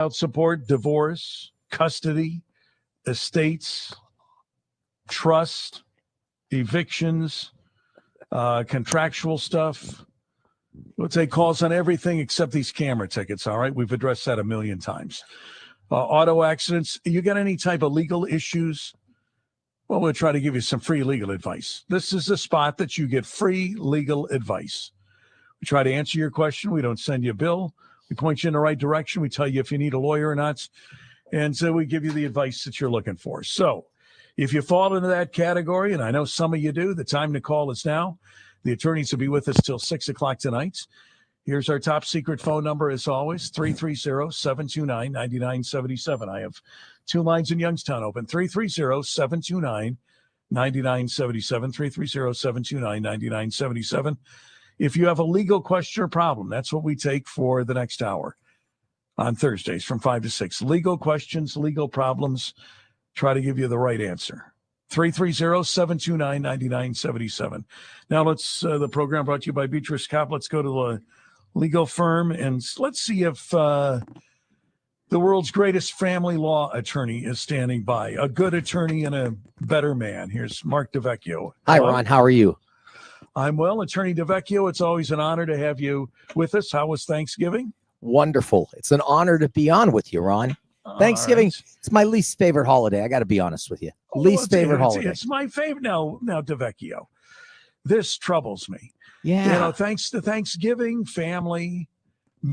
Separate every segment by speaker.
Speaker 1: Child support, divorce, custody, estates, trust, evictions, contractual stuff. Let's say calls on everything except these camera tickets. All right. We've addressed that a million times. Auto accidents. You got any type of legal issues? Well, we'll try to give you some free legal advice. This is a spot that you get free legal advice. We try to answer your question. We don't send you a bill. We point you in the right direction. We tell you if you need a lawyer or not. And so we give you the advice that you're looking for. So if you fall into that category, and I know some of you do, the time to call is now. The attorneys will be with us till 6 o'clock tonight. Here's our top secret phone number, as always, 330-729-9977. I have two lines in Youngstown open, 330-729-9977, 330-729-9977. If you have a legal question or problem, that's what we take for the next hour on Thursdays from 5 to 6. Legal questions, legal problems, try to give you the right answer. 330-729-9977. Now the program brought to you by Beatrice Kopp. Let's go to the legal firm and let's see if the world's greatest family law attorney is standing by. A good attorney and a better man. Here's Mark DeVecchio.
Speaker 2: Hi, Ron. How are you?
Speaker 1: I'm well. Attorney DeVecchio, it's always an honor to have you with us. How was Thanksgiving?
Speaker 2: Wonderful. It's an honor to be on with you, Ron. Thanksgiving, it's my least favorite holiday. I got to be honest with you. Least favorite holiday.
Speaker 1: It's my favorite. Now, DeVecchio, this troubles me.
Speaker 2: Yeah.
Speaker 1: Thanks to Thanksgiving, family,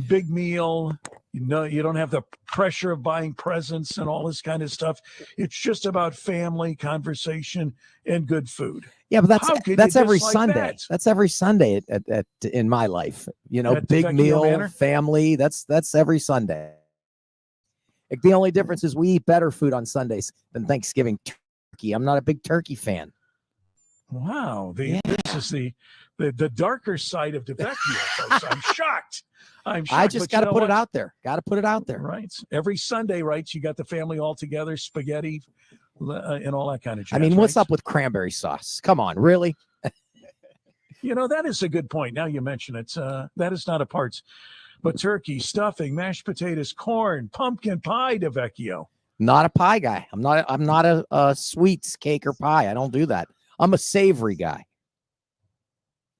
Speaker 1: big meal. You don't have the pressure of buying presents and all this kind of stuff. It's just about family, conversation, and good food.
Speaker 2: Yeah, but that's every Sunday.
Speaker 1: That?
Speaker 2: That's every Sunday at in my life. Big meal, Manor? Family. That's every Sunday. The only difference is we eat better food on Sundays than Thanksgiving turkey. I'm not a big turkey fan.
Speaker 1: Wow. This is the darker side of DeVecchio, folks. I'm shocked.
Speaker 2: I just got to put it out there. Got to put it out there.
Speaker 1: Right. Every Sunday, right? You got the family all together, spaghetti, and all that kind of jazz.
Speaker 2: I mean, what's up with cranberry sauce? Come on, really?
Speaker 1: That is a good point. Now you mention it. That is not a part. But turkey, stuffing, mashed potatoes, corn, pumpkin pie, DeVecchio.
Speaker 2: Not a pie guy. I'm not a sweets, cake, or pie. I don't do that. I'm a savory guy.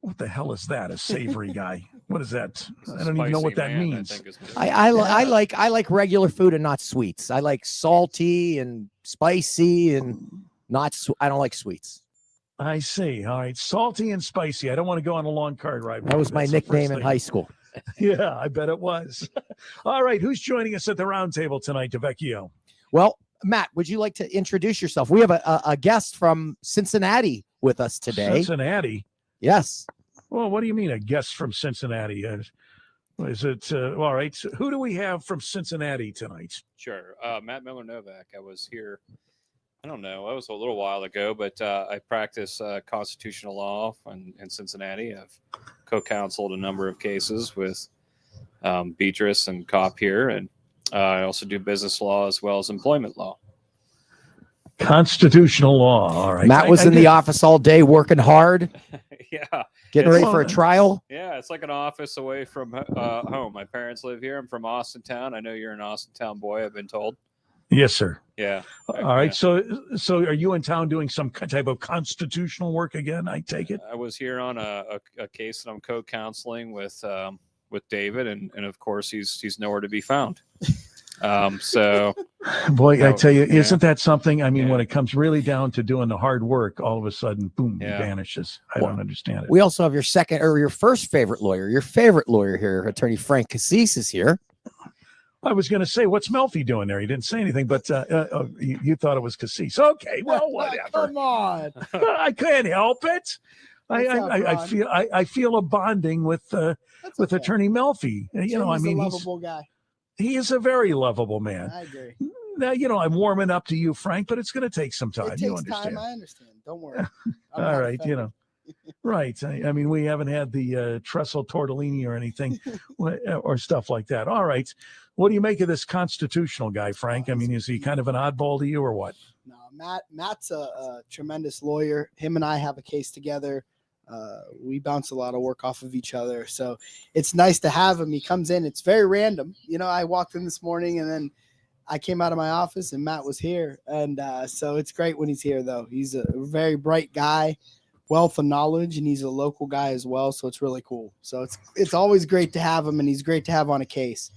Speaker 1: What the hell is that? A savory guy? What is that? I don't even know what that means.
Speaker 2: I like regular food and not sweets. I like salty and spicy and not. I don't like sweets.
Speaker 1: I see. All right, salty and spicy. I don't want to go on a long car ride.
Speaker 2: That was my nickname in high school.
Speaker 1: Yeah, I bet it was. All right, who's joining us at the round table tonight, DeVecchio?
Speaker 2: Well, Matt, would you like to introduce yourself? We have a guest from Cincinnati with us today.
Speaker 1: Cincinnati?
Speaker 2: Yes.
Speaker 1: Well, what do you mean a guest from Cincinnati? Is it all right? So who do we have from Cincinnati tonight?
Speaker 3: Sure. Matt Miller Novak. I was here, I don't know, it was a little while ago, but I practice constitutional law in Cincinnati. I've co-counseled a number of cases with Beatrice and Kopp here, and I also do business law as well as employment law.
Speaker 1: Constitutional law. All right.
Speaker 2: Matt was in the office all day working hard.
Speaker 3: Yeah.
Speaker 2: Getting ready for a trial.
Speaker 3: Yeah, it's like an office away from home. My parents live here. I'm from Austintown. I know you're an Austintown boy, I've been told.
Speaker 1: Yes, sir.
Speaker 3: Yeah.
Speaker 1: All right. So are you in town doing some type of constitutional work again, I take it?
Speaker 3: I was here on a case that I'm co-counseling with David, and of course he's nowhere to be found. So
Speaker 1: boy, I tell you, isn't that something? I mean, when it comes really down to doing the hard work, all of a sudden, boom, he vanishes. I don't understand it.
Speaker 2: We also have your first favorite lawyer. Your favorite lawyer here, Attorney Frank Cassis, is here.
Speaker 1: I was going to say, what's Melfi doing there? He didn't say anything, but you thought it was Cassis. Okay, well, whatever.
Speaker 4: Come on.
Speaker 1: I can't help it. I feel a bonding with Attorney Melfi.
Speaker 4: He's a lovable guy.
Speaker 1: He is a very lovable man.
Speaker 4: I agree.
Speaker 1: Now, I'm warming up to you, Frank, but it's going to take some time.
Speaker 4: It takes time. I understand. Don't worry.
Speaker 1: All right, right. I mean, we haven't had the trestle tortellini or anything or stuff like that. All right. What do you make of this constitutional guy, Frank? I mean, is he kind of an oddball to you or what?
Speaker 4: No, Matt's a tremendous lawyer. Him and I have a case together. We bounce a lot of work off of each other. So it's nice to have him. He comes in. It's very random. You know, I walked in this morning and then I came out of my office and Matt was here. And so it's great when he's here, though. He's a very bright guy, wealth of knowledge, and he's a local guy as well. So it's really cool. So it's always great to have him, and he's great to have on a case.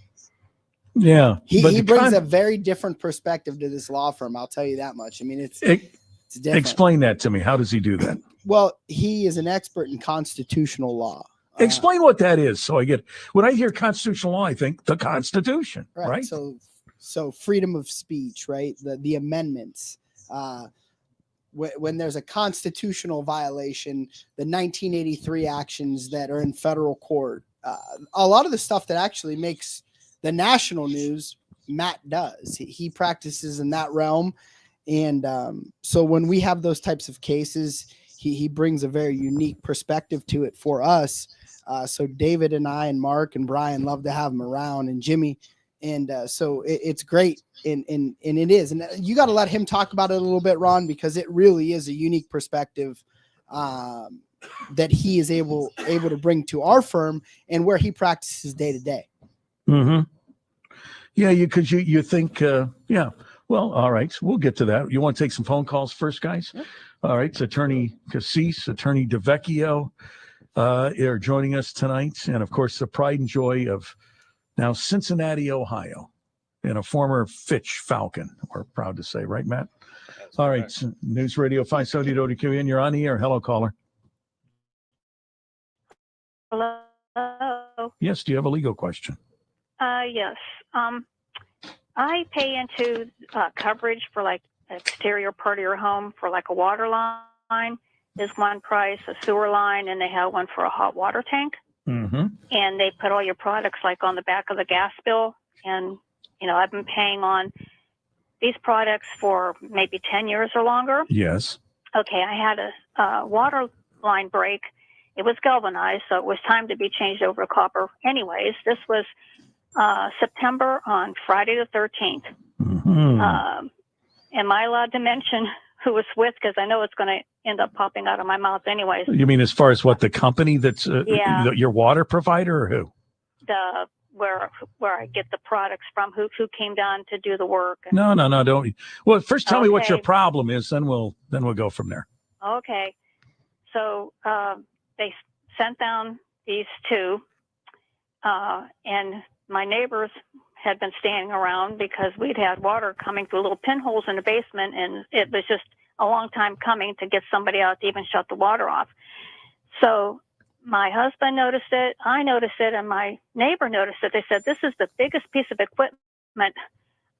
Speaker 1: Yeah.
Speaker 4: He brings a very different perspective to this law firm. I'll tell you that much. I mean, it's different.
Speaker 1: Explain that to me. How does he do that?
Speaker 4: Well, he is an expert in constitutional law.
Speaker 1: Explain what that is. So I get, when I hear constitutional law, I think the Constitution, right?
Speaker 4: So freedom of speech, right? The amendments. When there's a constitutional violation, the 1983 actions that are in federal court, a lot of the stuff that actually makes the national news, Matt does. He practices in that realm. And so when we have those types of cases, he brings a very unique perspective to it for us. So David and I and Mark and Brian love to have him around, and Jimmy. And so it's great. And it is. And you got to let him talk about it a little bit, Ron, because it really is a unique perspective that he is able to bring to our firm and where he practices day to day.
Speaker 1: Mm-hmm. Yeah, because you think, yeah. Well, all right. We'll get to that. You want to take some phone calls first, guys? Yep. All right. It's Attorney Cassis, Attorney DeVecchio are joining us tonight. And, of course, the pride and joy of now Cincinnati, Ohio, and a former Fitch Falcon, we're proud to say. Right, Matt? That's all right. So News Radio 570 WQN, you're on the air. Hello, caller.
Speaker 5: Hello.
Speaker 1: Yes. Do you have a legal question?
Speaker 5: Yes. I pay into coverage for like exterior part of your home for like a water line is one price, a sewer line, and they have one for a hot water tank.
Speaker 1: Mm-hmm.
Speaker 5: And they put all your products like on the back of the gas bill. And, you know, I've been paying on these products for maybe 10 years or longer.
Speaker 1: Yes.
Speaker 5: Okay. I had a water line break. It was galvanized, so it was time to be changed over to copper. Anyways, this was September on Friday the 13th.
Speaker 1: Mm-hmm.
Speaker 5: Am I allowed to mention who it's with? Because I know it's going to end up popping out of my mouth anyways.
Speaker 1: You mean as far as what, the company that's your water provider, or who?
Speaker 5: Where I get the products from, who came down to do the work.
Speaker 1: No, don't. Well, first tell me what your problem is, then we'll go from there.
Speaker 5: Okay. So they sent down these two, and my neighbors had been standing around because we'd had water coming through little pinholes in the basement, and it was just a long time coming to get somebody out to even shut the water off. So my husband noticed it, I noticed it, and my neighbor noticed it. They said, "This is the biggest piece of equipment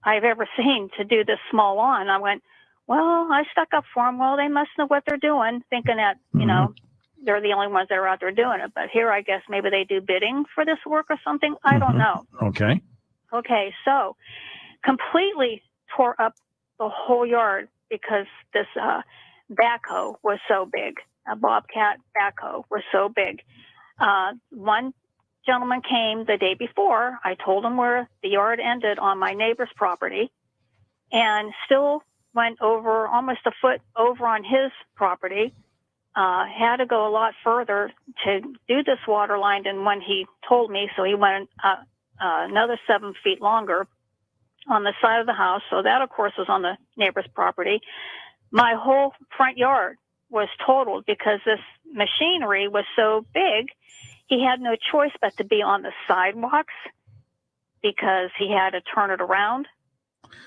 Speaker 5: I've ever seen to do this small lawn." I went, well, I stuck up for them. Well, they must know what they're doing, thinking that, you know, they're the only ones that are out there doing it. But here, I guess maybe they do bidding for this work or something. I don't know. Okay. So completely tore up the whole yard because this backhoe was so big. A Bobcat backhoe was so big. One gentleman came the day before. I told him where the yard ended on my neighbor's property, and still went over almost a foot over on his property. Had to go a lot further to do this water line than when he told me. So he went another 7 feet longer on the side of the house. So that, of course, was on the neighbor's property. My whole front yard was totaled because this machinery was so big. He had no choice but to be on the sidewalks because he had to turn it around.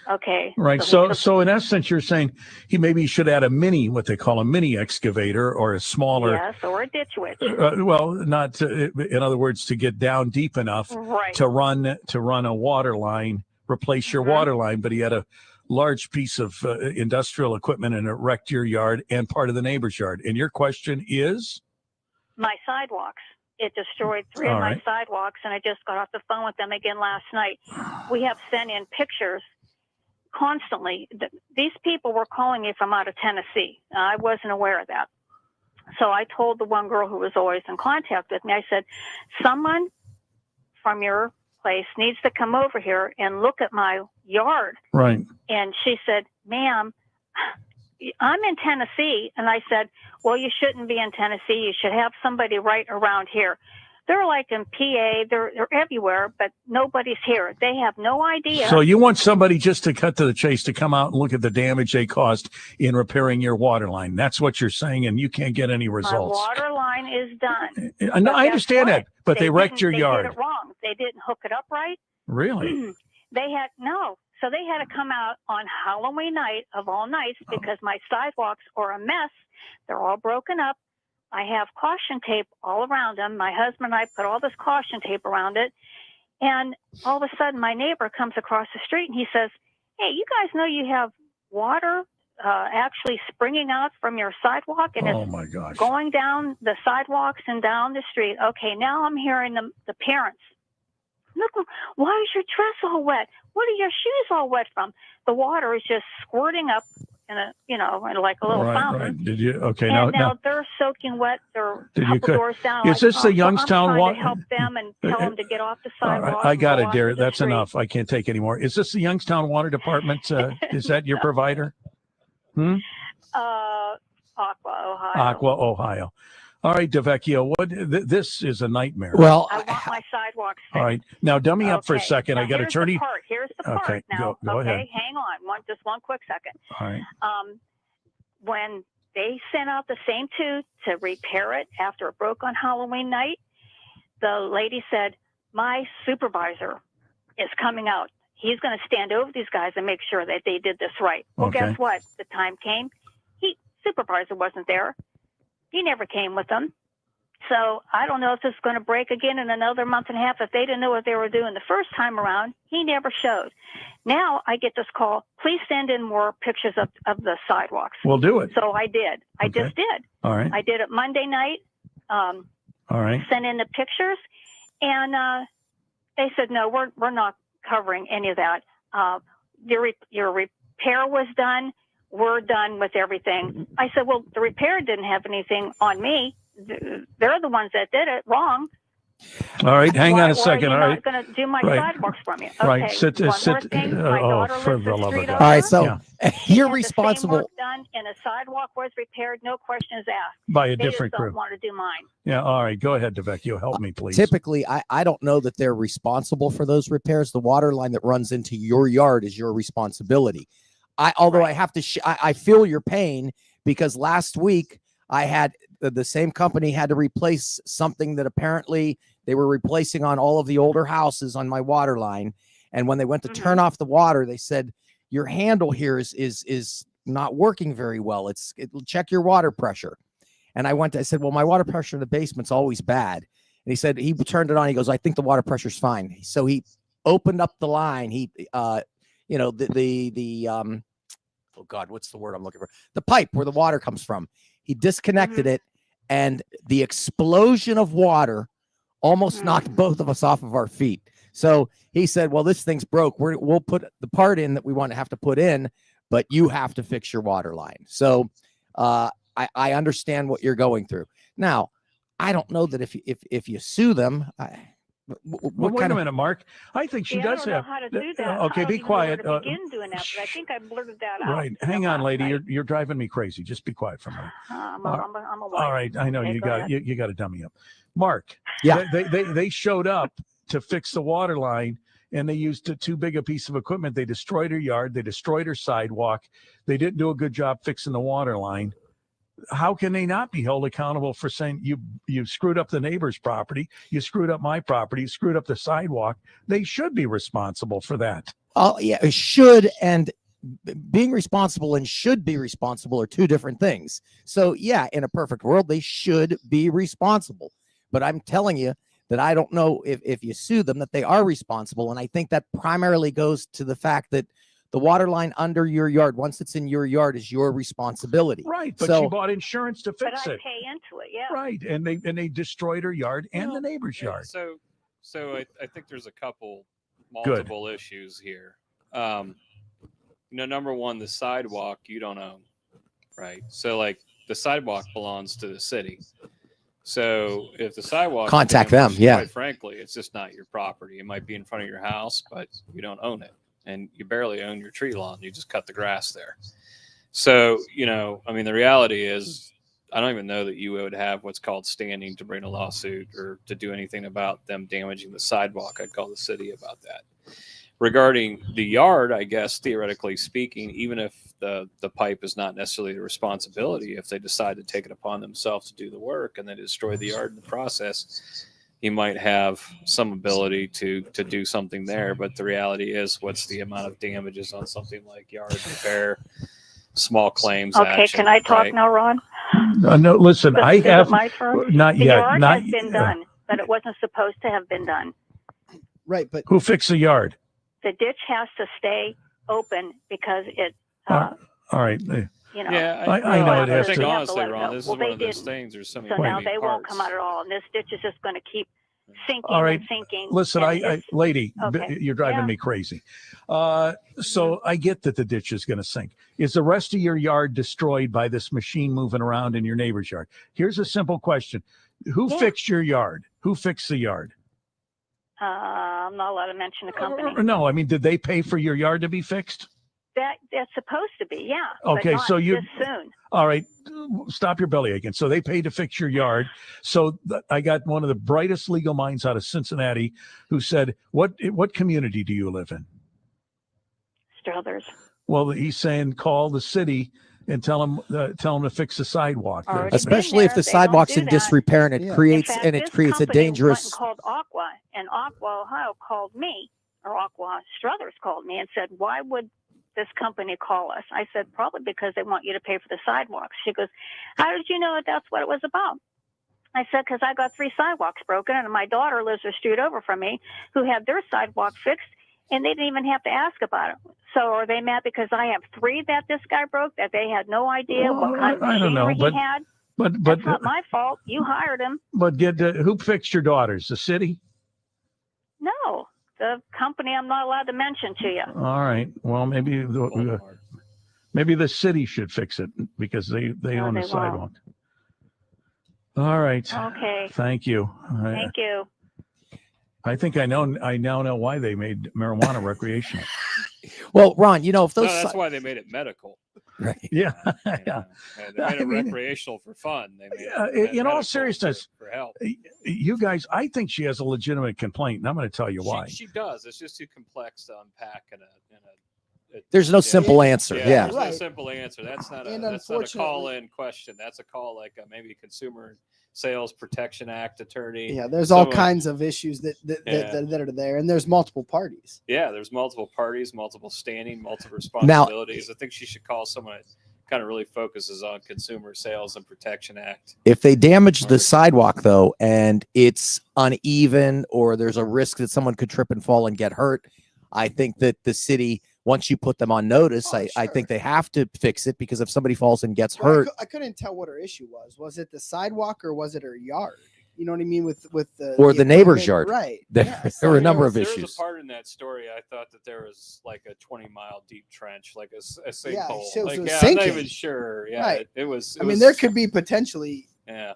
Speaker 5: Okay.
Speaker 1: Right. So in essence, you're saying he maybe should add what they call a mini excavator, or a smaller.
Speaker 5: Yes, or a ditch witch.
Speaker 1: Well, not to, in other words, to get down deep enough to run a water line, replace your water line. But he had a large piece of industrial equipment, and it wrecked your yard and part of the neighbor's yard. And your question is? My
Speaker 5: sidewalks. It destroyed three of my sidewalks, and I just got off the phone with them again last night. We have sent in pictures constantly. These people were calling me from out of Tennessee. I wasn't aware of that. So I told the one girl who was always in contact with me, I said, someone from your place needs to come over here and look at my yard.
Speaker 1: Right.
Speaker 5: And she said, ma'am, I'm in Tennessee. And I said, well, you shouldn't be in Tennessee. You should have somebody right around here. They're like in PA, they're everywhere, but nobody's here. They have no idea.
Speaker 1: So you want somebody, just to cut to the chase, to come out and look at the damage they caused in repairing your water line. That's what you're saying, and you can't get any results.
Speaker 5: My water line is done.
Speaker 1: I understand that, but they wrecked your
Speaker 5: They
Speaker 1: yard.
Speaker 5: did it wrong. They didn't hook it up right.
Speaker 1: Really?
Speaker 5: So they had to come out on Halloween night of all nights because my sidewalks are a mess. They're all broken up. I have caution tape all around them. My husband and I put all this caution tape around it. And all of a sudden, my neighbor comes across the street and he says, hey, you guys know you have water actually springing out from your sidewalk, and
Speaker 1: Oh
Speaker 5: it's
Speaker 1: my gosh.
Speaker 5: going down the sidewalks and down the street. Okay, now I'm hearing the parents. Look, why is your dress all wet? What are your shoes all wet from? The water is just squirting up in a, like a little fountain.
Speaker 1: Right. Did you? Okay.
Speaker 5: And now
Speaker 1: Now,
Speaker 5: they're soaking wet. They're
Speaker 1: Did
Speaker 5: a
Speaker 1: you
Speaker 5: couple
Speaker 1: cut-
Speaker 5: doors down.
Speaker 1: is this the
Speaker 5: so
Speaker 1: Youngstown
Speaker 5: I'm trying
Speaker 1: water-
Speaker 5: to help them and tell them to get off the
Speaker 1: all
Speaker 5: sidewalk.
Speaker 1: right, I
Speaker 5: and
Speaker 1: got
Speaker 5: go
Speaker 1: it,
Speaker 5: onto
Speaker 1: dear.
Speaker 5: the
Speaker 1: That's
Speaker 5: street.
Speaker 1: enough. I can't take anymore. Is this the Youngstown Water Department? Is that your provider?
Speaker 5: Aqua, Ohio.
Speaker 1: Aqua, Ohio. All right, DeVecchio. This is a nightmare.
Speaker 2: Well,
Speaker 5: I want my sidewalks fixed.
Speaker 1: All right. Now, dummy up for a
Speaker 5: Okay.
Speaker 1: second.
Speaker 5: Now,
Speaker 1: I got
Speaker 5: here's
Speaker 1: attorney.
Speaker 5: The part. Here's the part.
Speaker 1: Okay,
Speaker 5: Now,
Speaker 1: go
Speaker 5: okay,
Speaker 1: ahead.
Speaker 5: hang on. Just one quick second.
Speaker 1: All right.
Speaker 5: When they sent out the same two to repair it after it broke on Halloween night, the lady said, my supervisor is coming out. He's going to stand over these guys and make sure that they did this right. Well,
Speaker 1: Okay.
Speaker 5: guess what? The time came. Supervisor wasn't there. He never came with them. So I don't know if this is going to break again in another month and a half. If they didn't know what they were doing the first time around, he never showed. Now I get this call, please send in more pictures of the sidewalks.
Speaker 1: We'll do it.
Speaker 5: So I did. I
Speaker 1: Okay.
Speaker 5: just did.
Speaker 1: All right.
Speaker 5: I did it Monday night,
Speaker 1: All right.
Speaker 5: sent in the pictures, and they said, no, we're not covering any of that. Your repair was done. We're done with everything. I said, well, the repair didn't have anything on me. They're the ones that did it wrong.
Speaker 1: All right. Hang on a second.
Speaker 5: Why
Speaker 1: All
Speaker 5: are you
Speaker 1: right.
Speaker 5: not going to do my
Speaker 1: Right.
Speaker 5: sidewalks for me? Okay.
Speaker 1: Right. Sit.
Speaker 5: One more
Speaker 1: Sit.
Speaker 5: thing. My daughter
Speaker 1: For
Speaker 5: lives
Speaker 1: the
Speaker 5: a
Speaker 1: love of
Speaker 5: street
Speaker 1: God.
Speaker 5: over.
Speaker 2: all right. So
Speaker 1: Yeah.
Speaker 2: you're
Speaker 5: Had the same
Speaker 2: responsible.
Speaker 5: work done, and a sidewalk was repaired. No questions asked.
Speaker 1: By a
Speaker 5: They
Speaker 1: different
Speaker 5: just don't
Speaker 1: crew.
Speaker 5: want to do mine.
Speaker 1: Yeah. All right. Go ahead, DeVecchio. Help me, please.
Speaker 2: Typically, I don't know that they're responsible for those repairs. The water line that runs into your yard is your responsibility. Although I have to, I feel your pain, because last week I had the same company had to replace something that apparently they were replacing on all of the older houses on my water line. And when they went to turn off the water, they said, your handle here is not working very well. Check your water pressure. And I said, well, my water pressure in the basement's always bad. And he said, he turned it on. He goes, I think the water pressure's fine. So he opened up the line. Oh God, what's the word I'm looking for? The pipe where the water comes from. He disconnected it, and the explosion of water almost knocked both of us off of our feet. So he said, well, this thing's broke. We'll put the part in that we want to have to put in, but you have to fix your water line. So I understand what you're going through. Now, I don't know that if you sue them,
Speaker 1: Well, wait a minute, Mark. I think she
Speaker 5: See,
Speaker 1: does
Speaker 5: I don't
Speaker 1: have.
Speaker 5: know how to do that.
Speaker 1: Okay,
Speaker 5: I don't
Speaker 1: be
Speaker 5: even know where
Speaker 1: quiet.
Speaker 5: to begin doing that, but I think I blurted that out.
Speaker 1: Right. Hang on, lady. You're driving me crazy. Just be quiet for a minute.
Speaker 5: I'm a wife.
Speaker 1: All right. I know
Speaker 5: Okay,
Speaker 1: you
Speaker 5: go
Speaker 1: got
Speaker 5: ahead.
Speaker 1: you got to dummy up. Mark.
Speaker 2: Yeah.
Speaker 1: They showed up to fix the water line, and they used too big a piece of equipment. They destroyed her yard. They destroyed her sidewalk. They didn't do a good job fixing the water line. How can they not be held accountable for saying you screwed up the neighbor's property, you screwed up my property, you screwed up the sidewalk? They should be responsible for that.
Speaker 2: Oh yeah, it should, and being responsible and should be responsible are two different things. So yeah, in a perfect world, they should be responsible. But I'm telling you that I don't know if you sue them that they are responsible, and I think that primarily goes to the fact that the water line under your yard, once it's in your yard, is your responsibility.
Speaker 1: Right, but
Speaker 2: So-
Speaker 1: she bought insurance to
Speaker 5: But
Speaker 1: fix
Speaker 5: I
Speaker 1: it.
Speaker 5: pay into it, yeah.
Speaker 1: Right, and they destroyed her yard and the neighbor's yard.
Speaker 3: So I think there's a couple multiple issues here. Number one, the sidewalk you don't own, right? So like the sidewalk belongs to the city. So if the sidewalk
Speaker 2: Contact them, yeah.
Speaker 3: Quite frankly, it's just not your property. It might be in front of your house, but you don't own it, and you barely own your tree lawn. You just cut the grass there. So, I mean, the reality is, I don't even know that you would have what's called standing to bring a lawsuit or to do anything about them damaging the sidewalk. I'd call the city about that. Regarding the yard, I guess, theoretically speaking, even if the pipe is not necessarily the responsibility, if they decide to take it upon themselves to do the work and then destroy the yard in the process, you might have some ability to do something there. But the reality is, what's the amount of damages on something like yard repair, small claims
Speaker 5: Okay,
Speaker 3: action,
Speaker 5: can I talk
Speaker 3: right?
Speaker 5: now, Ron?
Speaker 1: No, listen, I
Speaker 5: Is it
Speaker 1: have
Speaker 5: my turn?
Speaker 1: not
Speaker 5: The
Speaker 1: yet.
Speaker 5: yard
Speaker 1: Not
Speaker 5: has been done, but it wasn't supposed to have been done.
Speaker 4: Right, but
Speaker 1: Who fixed the yard?
Speaker 5: The ditch has to stay open because it,
Speaker 1: All right.
Speaker 3: Yeah,
Speaker 1: I know it
Speaker 3: I
Speaker 1: has
Speaker 3: think
Speaker 1: to-
Speaker 3: honestly, Ron, this is
Speaker 5: Well,
Speaker 3: one
Speaker 5: they
Speaker 3: of those
Speaker 5: didn't.
Speaker 3: things. There's so many
Speaker 5: So now
Speaker 3: moving
Speaker 5: they won't come
Speaker 3: parts.
Speaker 5: out at all, and this ditch is just going to keep sinking
Speaker 1: All right.
Speaker 5: and sinking.
Speaker 1: Listen,
Speaker 5: and it's-
Speaker 1: lady,
Speaker 5: Okay.
Speaker 1: you're driving
Speaker 5: Yeah.
Speaker 1: me crazy. So I get that the ditch is going to sink. Is the rest of your yard destroyed by this machine moving around in your neighbor's yard? Here's a simple question. Who
Speaker 5: Yeah.
Speaker 1: fixed your yard? Who fixed the yard?
Speaker 5: I'm not allowed to mention the company.
Speaker 1: No, I mean, did they pay for your yard to be fixed?
Speaker 5: That's supposed to be, yeah.
Speaker 1: Okay,
Speaker 5: but not
Speaker 1: so you-
Speaker 5: this soon.
Speaker 1: All right, stop your belly aching. So they paid to fix your yard. So I got one of the brightest legal minds out of Cincinnati who said, "What community do you live in?"
Speaker 5: Struthers.
Speaker 1: Well, he's saying call the city and tell them to fix the sidewalk.
Speaker 5: Already
Speaker 1: There's-
Speaker 5: been
Speaker 2: Especially if
Speaker 5: there,
Speaker 2: the
Speaker 5: they don't
Speaker 2: sidewalk's
Speaker 5: do
Speaker 2: in
Speaker 5: that.
Speaker 2: disrepair and it
Speaker 4: Yeah.
Speaker 2: creates
Speaker 5: In fact,
Speaker 2: and it
Speaker 5: this
Speaker 2: creates a
Speaker 5: company went
Speaker 2: dangerous.
Speaker 5: and called Aqua, and Aqua, Ohio, called me, or Aqua Struthers called me and said, "Why would this company call us?" I said, "Probably because they want you to pay for the sidewalks." She goes, "How did you know that that's what it was about?" I said, "Because I got 3 sidewalks broken, and my daughter lives a street over from me who had their sidewalk fixed, and they didn't even have to ask about it. So are they mad because I have 3 that this guy broke, that they had no idea
Speaker 1: Well,
Speaker 5: what kind of
Speaker 1: I don't know,
Speaker 5: machinery
Speaker 1: but-
Speaker 5: he had?
Speaker 1: but
Speaker 5: That's not my fault. You hired him."
Speaker 1: who fixed your daughters? The city?
Speaker 5: No, the company I'm not allowed to mention to you.
Speaker 1: All right. Well, maybe
Speaker 3: Walmart.
Speaker 1: maybe the city should fix it because they
Speaker 5: No,
Speaker 1: own the
Speaker 5: they won't.
Speaker 1: sidewalk. All right.
Speaker 5: Okay.
Speaker 1: Thank you.
Speaker 5: Thank you.
Speaker 1: I think I now know why they made marijuana recreational.
Speaker 2: Well, Ron, if
Speaker 3: No,
Speaker 2: those
Speaker 3: that's why they made it medical.
Speaker 2: right.
Speaker 1: Yeah.
Speaker 3: Yeah.
Speaker 1: Yeah.
Speaker 3: They made
Speaker 1: I
Speaker 3: it
Speaker 1: mean,
Speaker 3: recreational for fun. They made
Speaker 1: Yeah,
Speaker 3: it
Speaker 1: in all
Speaker 3: medical
Speaker 1: seriousness,
Speaker 3: for help.
Speaker 1: You guys, I think she has a legitimate complaint, and I'm going to tell you why.
Speaker 3: She does. It's just too complex to unpack in a
Speaker 2: There's no simple answer.
Speaker 3: Yeah,
Speaker 2: Yeah.
Speaker 3: there's
Speaker 4: Right.
Speaker 3: no simple answer. That's not
Speaker 4: And
Speaker 3: a
Speaker 4: unfortunately-
Speaker 3: call-in question. That's a call like maybe a Consumer Sales Protection Act attorney.
Speaker 4: yeah, there's all
Speaker 3: Someone-
Speaker 4: kinds of issues that are there, and there's multiple parties.
Speaker 3: Yeah, there's multiple parties, multiple standing, multiple responsibilities. I think she should call someone that kind of really focuses on Consumer Sales and Protection Act.
Speaker 2: If they damage the sidewalk though, and it's uneven, or there's a risk that someone could trip and fall and get hurt, I think that the city, once you put them on notice,
Speaker 4: Oh,
Speaker 2: I
Speaker 4: sure.
Speaker 2: think they have to fix it, because if somebody falls and gets
Speaker 4: Well,
Speaker 2: hurt,
Speaker 4: I couldn't tell what her issue was. Was it the sidewalk or was it her yard? You know what I mean? With the
Speaker 2: Or the neighbor's
Speaker 4: equipment,
Speaker 2: yard.
Speaker 4: right?
Speaker 2: There-
Speaker 4: Yes.
Speaker 2: there were a
Speaker 3: There
Speaker 2: number
Speaker 3: was-
Speaker 2: of
Speaker 3: there
Speaker 2: issues.
Speaker 3: was a part in that story I thought that there was like a 20-mile deep trench, like a sinkhole.
Speaker 4: Yeah, it shows
Speaker 3: Like,
Speaker 4: it was
Speaker 3: yeah, I'm not
Speaker 4: sinking.
Speaker 3: even sure. Yeah,
Speaker 4: Right.
Speaker 3: it was.
Speaker 4: I mean, there could be potentially
Speaker 3: Yeah.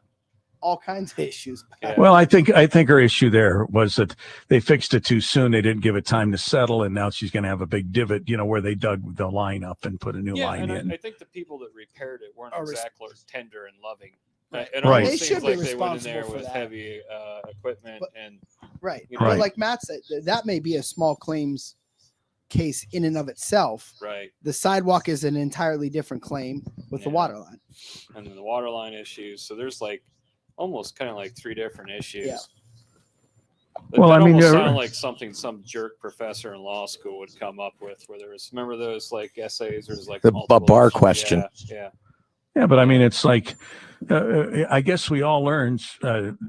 Speaker 4: all kinds of issues.
Speaker 3: Yeah.
Speaker 1: Well, I think her issue there was that they fixed it too soon. They didn't give it time to settle, and now she's going to have a big divot, where they dug the line up and put a new
Speaker 3: Yeah,
Speaker 1: line
Speaker 3: and
Speaker 1: in.
Speaker 3: I think the people that repaired it weren't
Speaker 4: Are res-
Speaker 3: exactly tender and loving.
Speaker 4: Right.
Speaker 3: It
Speaker 1: Right.
Speaker 3: almost
Speaker 4: They
Speaker 3: seems
Speaker 4: should be
Speaker 3: like they went in there
Speaker 4: responsible for
Speaker 3: with
Speaker 4: that.
Speaker 3: heavy equipment
Speaker 4: But-
Speaker 3: and
Speaker 4: Right.
Speaker 3: You know,
Speaker 1: Right.
Speaker 4: But like Matt said, that may be a small claims case in and of itself.
Speaker 3: right,
Speaker 4: The sidewalk is an entirely different claim with the
Speaker 3: Yeah.
Speaker 4: water line.
Speaker 3: and then the water line issues. So there's like almost kind of like 3 different issues.
Speaker 4: Yeah.
Speaker 1: Well,
Speaker 3: that
Speaker 1: I mean,
Speaker 3: almost
Speaker 1: you're-
Speaker 3: sound like something some jerk professor in law school would come up with, where there was, remember those like essays, or there's like
Speaker 2: The
Speaker 3: multiple
Speaker 2: bar
Speaker 3: issues?
Speaker 2: question.
Speaker 3: Yeah,
Speaker 1: Yeah, but I mean, it's like, I guess we all learned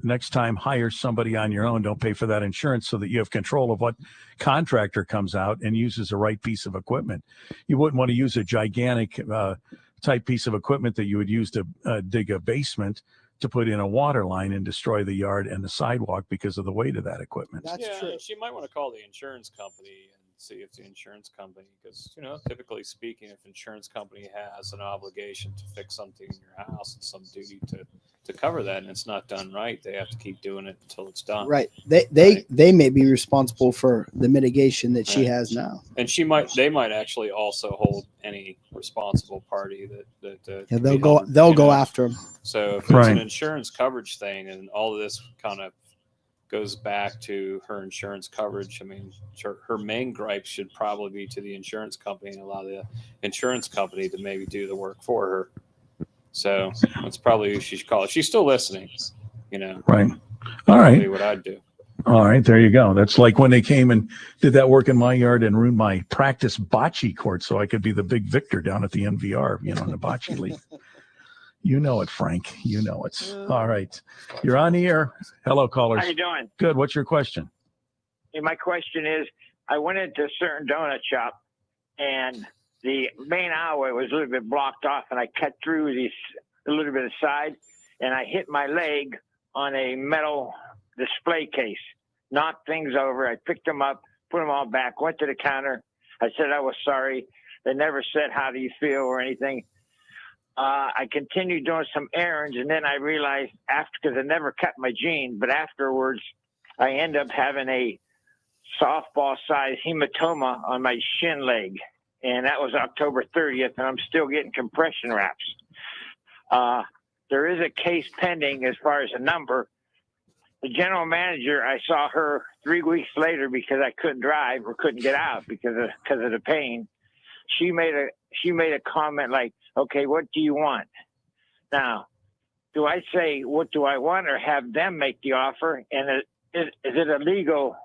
Speaker 1: next time, hire somebody on your own. Don't pay for that insurance, so that you have control of what contractor comes out and uses the right piece of equipment. You wouldn't want to use a gigantic type piece of equipment that you would use to dig a basement to put in a water line and destroy the yard and the sidewalk because of the weight of that equipment.
Speaker 4: That's
Speaker 3: yeah.
Speaker 4: true.
Speaker 3: And she might want to call the insurance company and see if the insurance company, because typically speaking, if insurance company has an obligation to fix something in your house and some duty to to cover that, and it's not done right, they have to keep doing it until it's done.
Speaker 4: Right. They may be responsible for the mitigation that she
Speaker 3: Right.
Speaker 4: has now.
Speaker 3: And they might actually also hold any responsible party that
Speaker 4: Yeah,
Speaker 3: could
Speaker 4: they'll
Speaker 3: be
Speaker 4: go
Speaker 3: held,
Speaker 4: they'll
Speaker 3: you
Speaker 4: go
Speaker 3: know.
Speaker 4: after him.
Speaker 3: So if it's
Speaker 1: Right.
Speaker 3: an insurance coverage thing, and all of this kind of goes back to her insurance coverage, I mean, her main gripe should probably be to the insurance company and allow the insurance company to maybe do the work for her. So that's probably who she should call. If she's still listening, you know,
Speaker 1: Right. All right.
Speaker 3: probably what I'd do.
Speaker 1: All right, there you go. That's like when they came and did that work in my yard and ruined my practice bocce court so I could be the big victor down at the NVR, in the bocce league. You know it, Frank. You know it. All right. You're on the air. Hello, callers.
Speaker 6: How you doing?
Speaker 1: Good. What's your question?
Speaker 6: Hey, my question is, I went into a certain donut shop, and the main aisle was a little bit blocked off, and I cut through a little bit of side, and I hit my leg on a metal display case, knocked things over. I picked them up, put them all back, went to the counter. I said I was sorry. They never said, how do you feel or anything. I continued doing some errands, and then I realized because I never cut my jean, but afterwards I end up having a softball-sized hematoma on my shin leg, and that was October 30th, and I'm still getting compression wraps. There is a case pending as far as a number. The general manager, I saw her 3 weeks later because I couldn't drive or couldn't get out because of the pain. She made a comment like, okay, what do you want? Now, do I say, what do I want, or have them make the offer? And is it a legal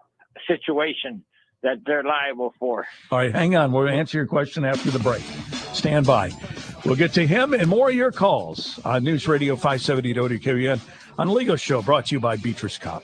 Speaker 6: situation that they're liable for?
Speaker 1: All right, hang on. We'll answer your question after the break. Stand by. We'll get to him and more of your calls on News Radio 570 WKBN on the Legal Show, brought to you by Beatrice Cop.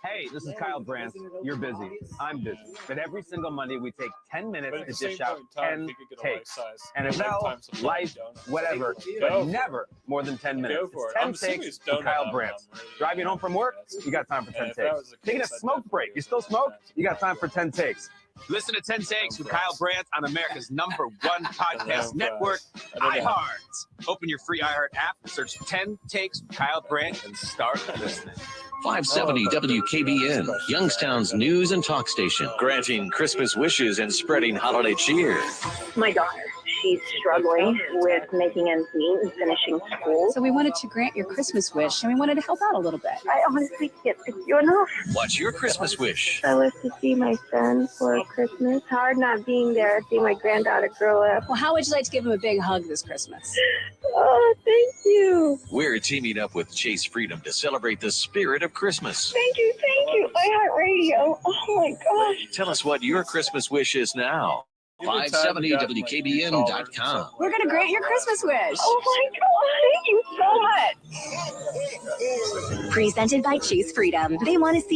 Speaker 7: Hey, this is Kyle Brandt. You're busy. I'm busy. But every single Monday, we take 10 minutes to dish out 10 takes. NFL, life, whatever, but never more than 10 minutes. It's 10 takes with Kyle Brandt. Driving home from work? You got time for 10 takes. Taking a smoke break? You still smoke? You got time for 10 takes.
Speaker 8: Listen to 10 Takes with Kyle Brandt on America's #1 podcast network, iHeart. Open your free iHeart app, search 10 Takes with Kyle Brandt, and start listening.
Speaker 9: 570 WKBN, Youngstown's news and talk station, granting Christmas wishes and spreading holiday cheer.
Speaker 10: My daughter, she's struggling with making ends meet and finishing school.
Speaker 11: So we wanted to grant your Christmas wish, and we wanted to help out a little bit.
Speaker 10: I honestly can't thank you enough.
Speaker 9: What's your Christmas wish?
Speaker 10: I love to see my son for Christmas. Hard not being there, see my granddaughter grow up.
Speaker 11: Well, how would you like to give him a big hug this Christmas?
Speaker 10: Oh, thank you.
Speaker 9: We're teaming up with Chase Freedom to celebrate the spirit of Christmas.
Speaker 10: Thank you. iHeartRadio. Oh my gosh.
Speaker 9: Tell us what your Christmas wish is now. 570WKBN.com.
Speaker 11: We're going to grant your Christmas wish.
Speaker 10: Oh my God. Thank you so much.
Speaker 11: Presented by Chase Freedom. They want to see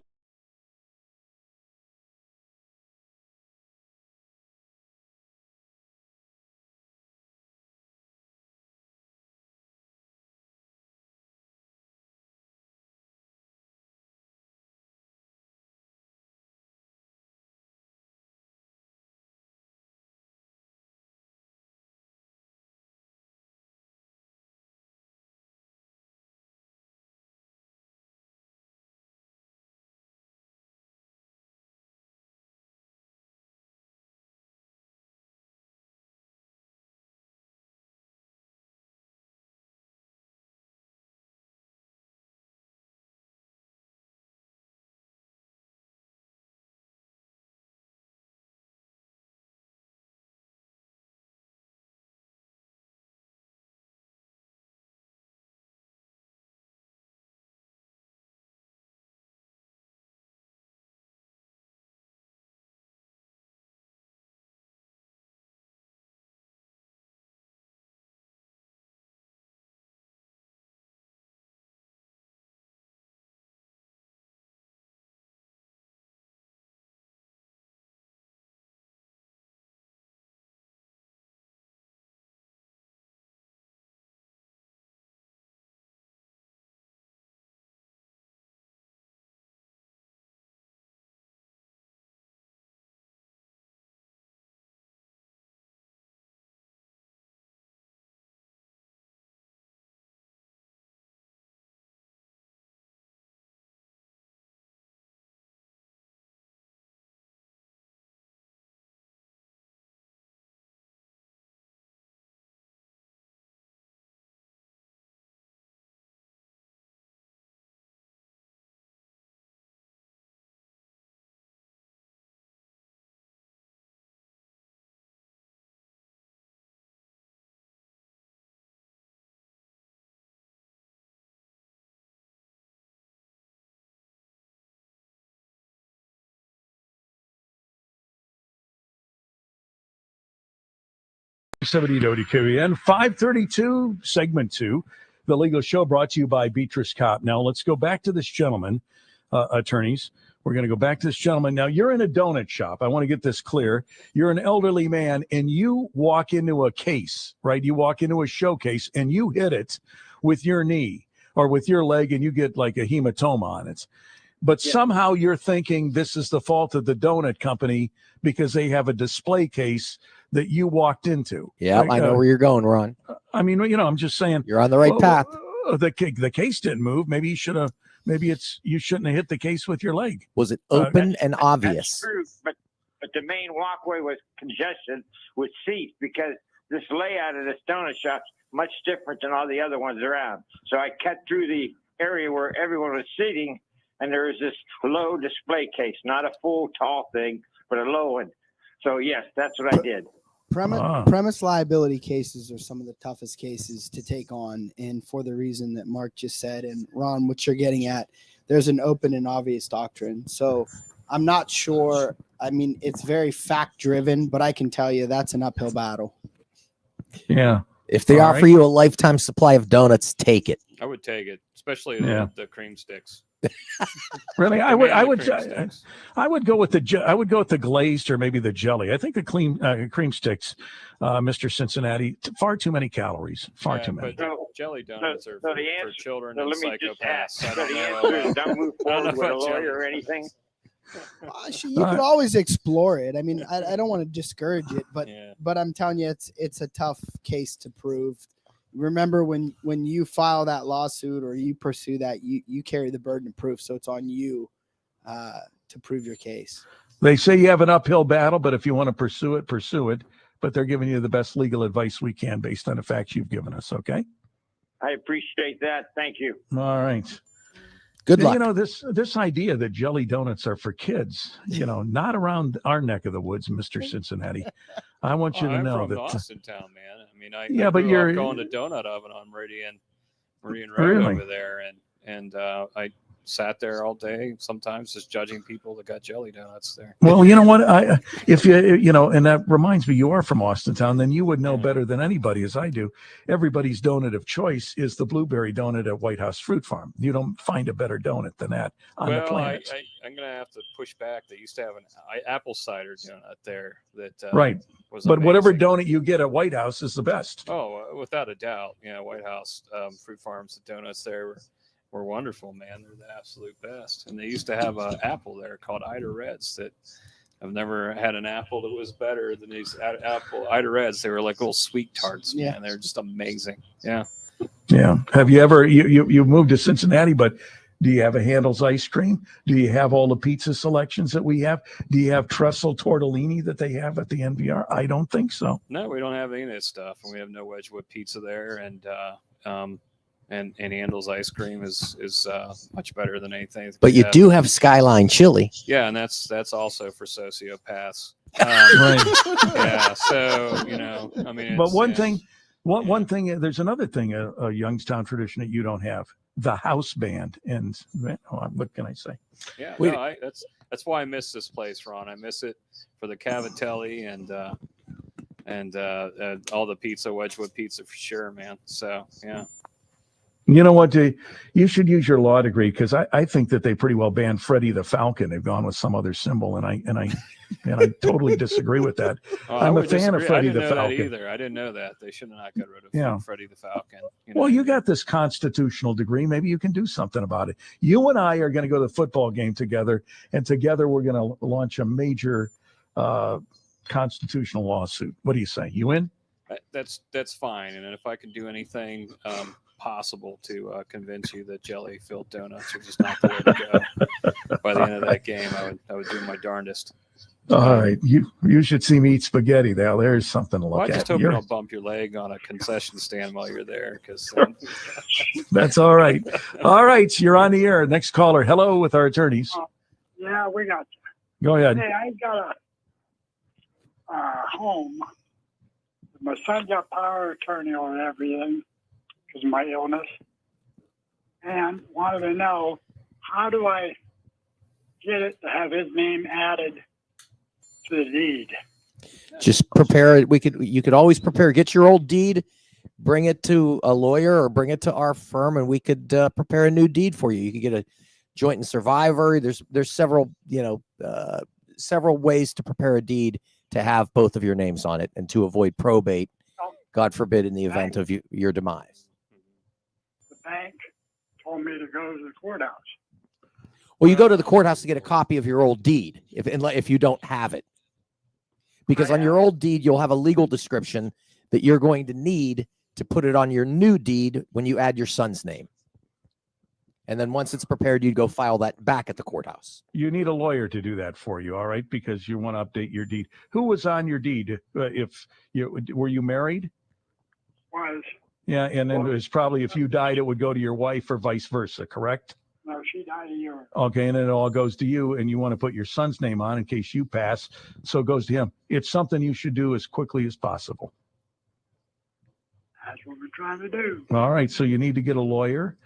Speaker 1: 70 WKBN 532, segment 2, the legal show brought to you by Beatrice Kopp. Now let's go back to this gentleman, attorneys. We're going to go back to this gentleman. Now you're in a donut shop. I want to get this clear. You're an elderly man and you walk into a case, right? You walk into a showcase and you hit it with your knee or with your leg and you get like a hematoma on it. But somehow you're thinking this is the fault of the donut company because they have a display case that you walked into.
Speaker 2: Yeah, I know where you're going, Ron.
Speaker 1: I mean, I'm just saying
Speaker 2: you're on the right path.
Speaker 1: The case didn't move. Maybe you should have. Maybe you shouldn't have hit the case with your leg.
Speaker 2: Was it open and obvious?
Speaker 6: That's true, but the main walkway was congested with seats because this layout of this donut shop's much different than all the other ones around. So I cut through the area where everyone was sitting, and there was this low display case, not a full tall thing, but a low one. So yes, that's what I did.
Speaker 4: Premise liability cases are some of the toughest cases to take on, and for the reason that Mark just said, and Ron, what you're getting at, there's an open and obvious doctrine. So I'm not sure. I mean, it's very fact driven, but I can tell you that's an uphill battle.
Speaker 1: Yeah.
Speaker 2: If they offer you a lifetime supply of donuts, take it.
Speaker 3: I would take it, especially the cream sticks.
Speaker 1: Really, I would go with the glazed or maybe the jelly. I think the cream sticks, Mr. Cincinnati, far too many calories. Far too many.
Speaker 3: But jelly donuts are for children and psychopaths.
Speaker 6: Don't move forward with a lawyer or anything.
Speaker 4: You could always explore it. I mean, I don't want to discourage it, but I'm telling you, it's a tough case to prove. Remember, when you file that lawsuit or you pursue that, you carry the burden of proof. So it's on you to prove your case.
Speaker 1: They say you have an uphill battle, but if you want to pursue it. But they're giving you the best legal advice we can based on the facts you've given us. Okay.
Speaker 6: I appreciate that. Thank you.
Speaker 1: All right.
Speaker 2: Good luck.
Speaker 1: This idea that jelly donuts are for kids, not around our neck of the woods, Mr. Cincinnati. I want you to know
Speaker 3: I'm from
Speaker 1: that.
Speaker 3: Austin town, man. I mean, I
Speaker 1: but
Speaker 3: grew
Speaker 1: you're
Speaker 3: up going to Donut Oven on Meridian Road
Speaker 1: Really?
Speaker 3: over there, and I sat there all day, sometimes just judging people that got jelly donuts there.
Speaker 1: Well, you know what? If and that reminds me, you are from Austintown, then you would know better than anybody, as I do. Everybody's donut of choice is the blueberry donut at White House Fruit Farm. You don't find a better donut than that on the planet.
Speaker 3: I'm going to have to push back. They used to have an apple cider donut there that
Speaker 1: right.
Speaker 3: was
Speaker 1: but
Speaker 3: amazing.
Speaker 1: Whatever donut you get at White House is the best.
Speaker 3: Oh, without a doubt. White House Fruit Farms, the donuts there were wonderful, man. They're the absolute best. And they used to have an apple there called Ida Reds that I've never had an apple that was better than these apple Ida Reds. They were like little sweet tarts, man. They're just amazing. Yeah.
Speaker 1: Yeah. Have you ever, you moved to Cincinnati, but do you have a Handel's ice cream? Do you have all the pizza selections that we have? Do you have trestle tortellini that they have at the NVR? I don't think so.
Speaker 3: No, we don't have any of that stuff. And we have no Wedgwood pizza there. And Handel's ice cream is much better than anything.
Speaker 2: But you do have Skyline chili.
Speaker 3: Yeah, and that's also for sociopaths.
Speaker 1: Right.
Speaker 3: Yeah. So I mean.
Speaker 1: But one thing, there's another thing, a Youngstown tradition that you don't have: the house band. And what can I say?
Speaker 3: Yeah, that's why I miss this place, Ron. I miss it for the cavatelli and all the pizza, Wedgwood pizza for sure, man. So yeah.
Speaker 1: You know what? You should use your law degree, because I think that they pretty well banned Freddie the Falcon. They've gone with some other symbol, and I totally disagree with that. I'm a fan of Freddie the Falcon.
Speaker 3: Either I didn't know that they should have not got rid of Freddie the Falcon.
Speaker 1: Well, you got this constitutional degree. Maybe you can do something about it. You and I are going to go to the football game together, and together we're going to launch a major constitutional lawsuit. What do you say? You in?
Speaker 3: That's fine. And if I can do anything possible to convince you that jelly-filled donuts are just not the way to go by the end of that game, I would do my darndest.
Speaker 1: All right, you should see me eat spaghetti. There's something to look at.
Speaker 3: I just hope you don't bump your leg on a concession stand while you're there, because
Speaker 1: that's all right. All right, you're on the air. Next caller. Hello, with our attorneys.
Speaker 12: Yeah, we got you.
Speaker 1: Go ahead.
Speaker 12: Hey, I got a home. My son got power of attorney on everything because of my illness, and wanted to know, how do I get it to have his name added to the deed?
Speaker 2: Just prepare it. You could always prepare. Get your old deed, bring it to a lawyer or bring it to our firm, and we could prepare a new deed for you. You could get a joint and survivor. There's several several ways to prepare a deed to have both of your names on it and to avoid probate, God forbid, in the event of your demise.
Speaker 12: The bank told me to go to the courthouse.
Speaker 2: Well, you go to the courthouse to get a copy of your old deed if you don't have it. Because on your old deed, you'll have a legal description that you're going to need to put it on your new deed when you add your son's name. And then once it's prepared, you'd go file that back at the courthouse.
Speaker 1: You need a lawyer to do that for you, all right? Because you want to update your deed. Who was on your deed? Were you married?
Speaker 12: Was.
Speaker 1: Yeah, and then it was probably if you died, it would go to your wife or vice versa, correct?
Speaker 12: No, she died a year ago.
Speaker 1: Okay, and then it all goes to you, and you want to put your son's name on in case you pass, so it goes to him. It's something you should do as quickly as possible.
Speaker 12: That's what we're trying to do.
Speaker 1: All right, so you need to get a lawyer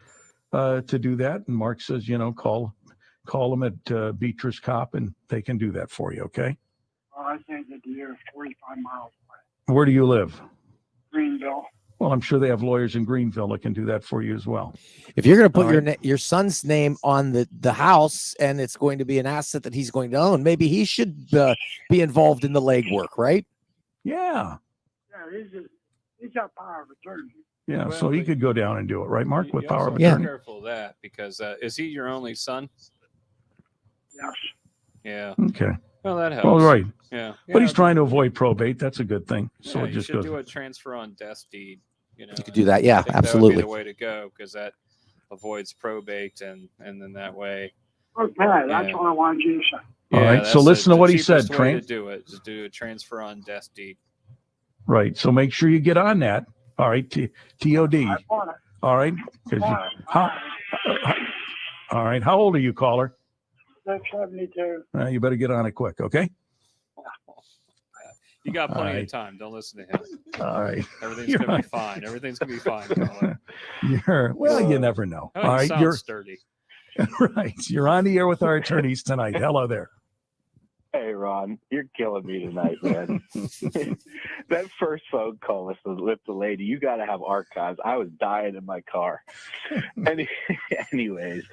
Speaker 1: to do that, and Mark says, call them at Beatrice Cop, and they can do that for you, okay?
Speaker 12: Well, I can't get to you. 45 miles away.
Speaker 1: Where do you live?
Speaker 12: Greenville.
Speaker 1: Well, I'm sure they have lawyers in Greenville that can do that for you as well.
Speaker 2: If you're going to put your son's name on the house and it's going to be an asset that he's going to own, maybe he should be involved in the legwork, right?
Speaker 1: Yeah.
Speaker 12: Yeah, he's got power of attorney.
Speaker 1: Yeah,
Speaker 3: Well,
Speaker 1: so he could go down and do it, right, Mark, with power of
Speaker 3: Be
Speaker 1: attorney?
Speaker 3: careful of that because is he your only son?
Speaker 12: Yes.
Speaker 3: Yeah.
Speaker 1: Okay.
Speaker 3: Well, that helps.
Speaker 1: All right.
Speaker 3: Yeah.
Speaker 1: But he's trying to avoid probate. That's a good thing. So
Speaker 3: Yeah,
Speaker 1: it just
Speaker 3: you should
Speaker 1: goes.
Speaker 3: do a transfer on death deed. You
Speaker 2: could do that. Yeah,
Speaker 3: I think
Speaker 2: absolutely.
Speaker 3: That would be the way to go because that avoids probate and then that way.
Speaker 12: Okay, that's what I wanted you to say.
Speaker 1: All right. So
Speaker 3: that's
Speaker 1: listen to
Speaker 3: the
Speaker 1: what he
Speaker 3: cheapest
Speaker 1: said,
Speaker 3: way
Speaker 1: Trent.
Speaker 3: to do it is do a transfer on death deed.
Speaker 1: Right. So make sure you get on that. All right. TOD.
Speaker 12: I want it.
Speaker 1: All right. 'Cause all right. How old are you, caller?
Speaker 12: 72.
Speaker 1: You better get on it quick. Okay.
Speaker 3: You got plenty
Speaker 1: All right.
Speaker 3: of time. Don't listen to him.
Speaker 1: All right.
Speaker 3: Everything's gonna be fine. Everything's gonna be fine. caller.
Speaker 1: You never know.
Speaker 3: Oh,
Speaker 1: All
Speaker 3: you
Speaker 1: right.
Speaker 3: sound
Speaker 1: You're
Speaker 3: sturdy.
Speaker 1: right. You're on the air with our attorneys tonight. Hello there.
Speaker 13: Hey, Ron, you're killing me tonight, man. That first phone call with the lady, you got to have archives. I was dying in my car. Anyways,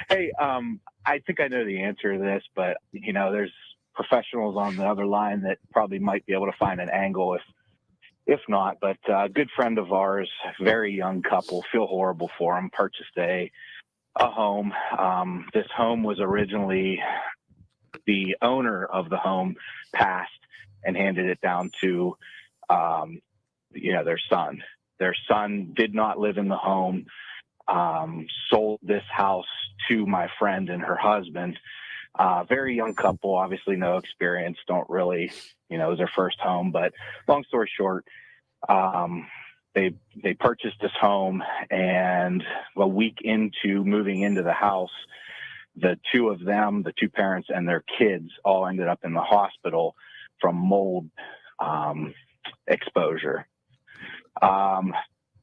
Speaker 13: hey, I think I know the answer to this, but, there's professionals on the other line that probably might be able to find an angle if not. But a good friend of ours, very young couple, feel horrible for them, purchased a home. This home was originally... the owner of the home passed and handed it down to, their son. Their son did not live in the home, sold this house to my friend and her husband. Very young couple, obviously no experience, don't really, it was their first home. But long story short, they purchased this home, and a week into moving into the house, the two of them, the two parents and their kids, all ended up in the hospital from mold exposure. I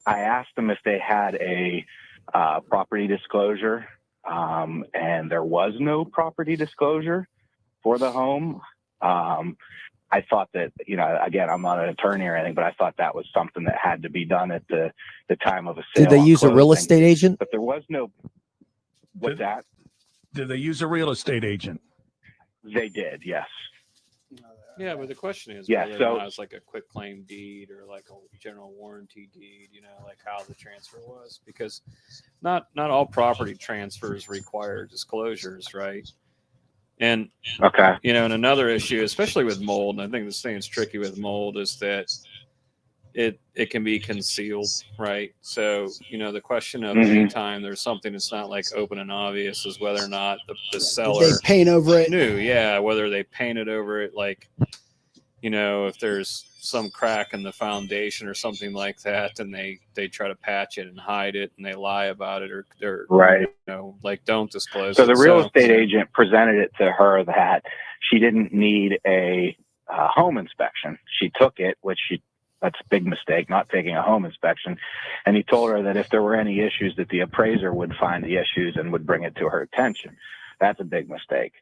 Speaker 13: asked them if they had a property disclosure, and there was no property disclosure for the home. I thought that, again, I'm not an attorney or anything, but I thought that was something that had to be done at the time of a sale.
Speaker 2: Did they use a real estate agent?
Speaker 13: But there was no. What's that?
Speaker 1: Did they use a real estate agent?
Speaker 13: They did, yes.
Speaker 3: Yeah, but the question is
Speaker 13: Yeah,
Speaker 3: whether
Speaker 13: so-
Speaker 3: or not it's like a quick claim deed or like a general warranty deed, like how the transfer was, because not all property transfers require disclosures, right? And
Speaker 13: okay,
Speaker 3: and another issue, especially with mold, and I think this thing is tricky with mold, is that it can be concealed, right? So, the question of anytime there's something that's not like open and obvious is whether or not the seller
Speaker 4: They paint over it.
Speaker 3: knew, whether they painted over it, like, if there's some crack in the foundation or something like that, and they try to patch it and hide it, and they lie about it, or they're
Speaker 13: right,
Speaker 3: like don't disclose.
Speaker 13: So the
Speaker 3: it.
Speaker 13: real estate agent presented it to her that she didn't need a home inspection. She took it, that's a big mistake, not taking a home inspection. And he told her that if there were any issues, that the appraiser would find the issues and would bring it to her attention. That's a big mistake.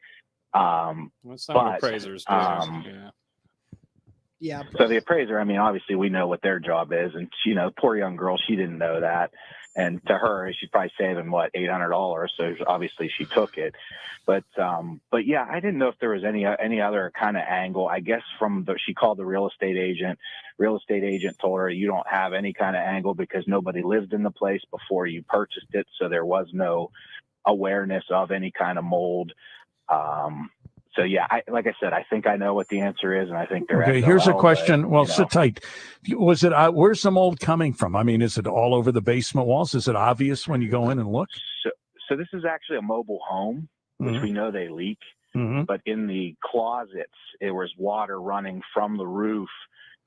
Speaker 3: That's not what appraisers do. Yeah.
Speaker 4: Yeah.
Speaker 13: So the appraiser, I mean, obviously we know what their job is, and poor young girl, she didn't know that. And to her, she's probably saving what, $800. So obviously she took it. But yeah, I didn't know if there was any other kind of angle. I guess she called the real estate agent. Real estate agent told her you don't have any kind of angle because nobody lived in the place before you purchased it, so there was no awareness of any kind of mold. So yeah, like I said, I think I know what the answer is, and I think they're
Speaker 1: okay. Here's a question. Well, sit tight. Was it? Where's the mold coming from? I mean, is it all over the basement walls? Is it obvious when you go in and look?
Speaker 13: So this is actually a mobile home, which we know they leak. But in the closets, there was water running from the roof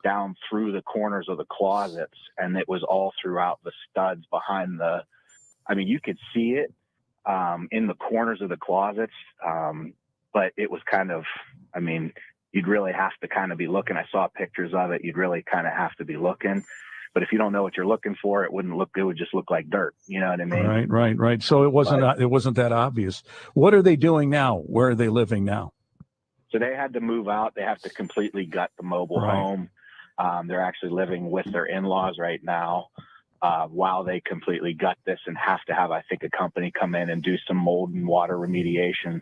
Speaker 13: down through the corners of the closets, and it was all throughout the studs behind the. I mean, you could see it in the corners of the closets. But it was kind of, I mean, you'd really have to kind of be looking. I saw pictures of it. You'd really kind of have to be looking. But if you don't know what you're looking for, it would just look like dirt. You know what I mean?
Speaker 1: Right. So it wasn't that obvious. What are they doing now? Where are they living now?
Speaker 13: So they had to move out. They have to completely gut the mobile home. They're actually living with their in-laws right now while they completely gut this and have to have, I think, a company come in and do some mold and water remediation.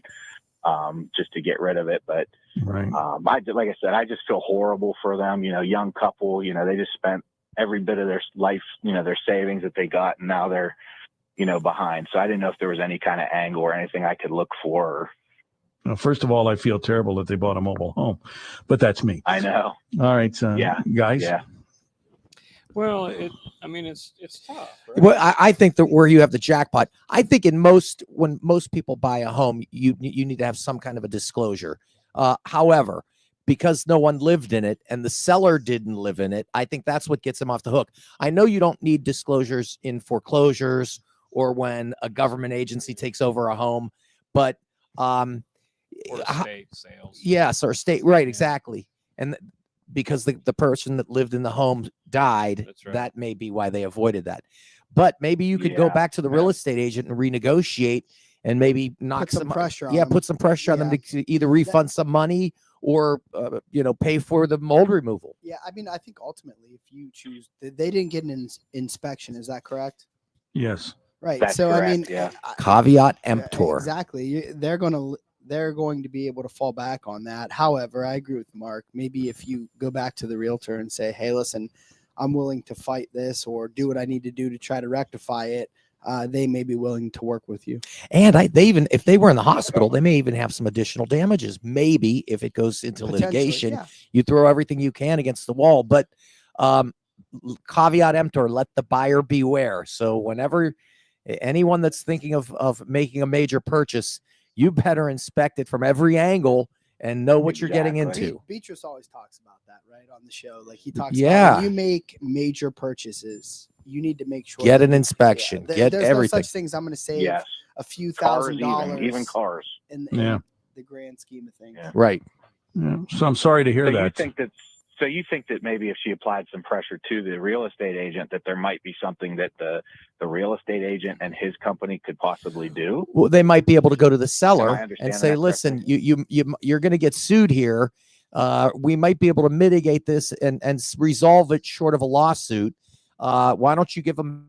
Speaker 13: Just to get rid of it. But like I said, I just feel horrible for them. Young couple, they just spent every bit of their life, their savings that they got, and now they're, behind. So I didn't know if there was any kind of angle or anything I could look for.
Speaker 1: Well, first of all, I feel terrible that they bought a mobile home, but that's me.
Speaker 13: I know.
Speaker 1: All right. Guys.
Speaker 13: Yeah.
Speaker 3: Well, it's tough. Right?
Speaker 2: Well, I think that where you have the jackpot, I think when most people buy a home, you need to have some kind of a disclosure. However, because no one lived in it and the seller didn't live in it, I think that's what gets them off the hook. I know you don't need disclosures in foreclosures or when a government agency takes over a home, but
Speaker 3: or estate sales.
Speaker 2: Yes, or estate, right? Exactly, and. Because the person that lived in the home died, that may be why they avoided that. But maybe you could go back to the real estate agent and renegotiate and maybe knock some pressure on them. Put some pressure on them to either refund some money or pay for the mold removal.
Speaker 4: Yeah, I mean, I think ultimately, if you choose, they didn't get an inspection. Is that correct?
Speaker 1: Yes.
Speaker 4: Right.
Speaker 13: That's
Speaker 4: so
Speaker 13: correct,
Speaker 4: I mean,
Speaker 2: caveat emptor.
Speaker 4: Exactly. They're going to be able to fall back on that. However, I agree with Mark. Maybe if you go back to the realtor and say, hey, listen, I'm willing to fight this or do what I need to do to try to rectify it, they may be willing to work with you.
Speaker 2: And if they were in the hospital, they may even have some additional damages. Maybe if it goes into litigation, you throw everything you can against the wall. But caveat emptor, let the buyer beware. So whenever anyone that's thinking of making a major purchase, you better inspect it from every angle and know what you're getting into.
Speaker 4: Beatrice always talks about that, right, on the show. Like he talks about when you make major purchases, you need to make sure
Speaker 2: get an inspection, get
Speaker 4: there's
Speaker 2: everything.
Speaker 4: No such things. I'm going to save a few $1,000s,
Speaker 13: even cars,
Speaker 4: in the grand scheme of things.
Speaker 13: Yeah.
Speaker 2: Right.
Speaker 1: Yeah. So I'm sorry to hear that.
Speaker 13: So you think that maybe if she applied some pressure to the real estate agent, that there might be something that the real estate agent and his company could possibly do?
Speaker 2: Well, they might be able to go to the seller and say, listen, you're going to get sued here. We might be able to mitigate this and resolve it short of a lawsuit. Why don't you give them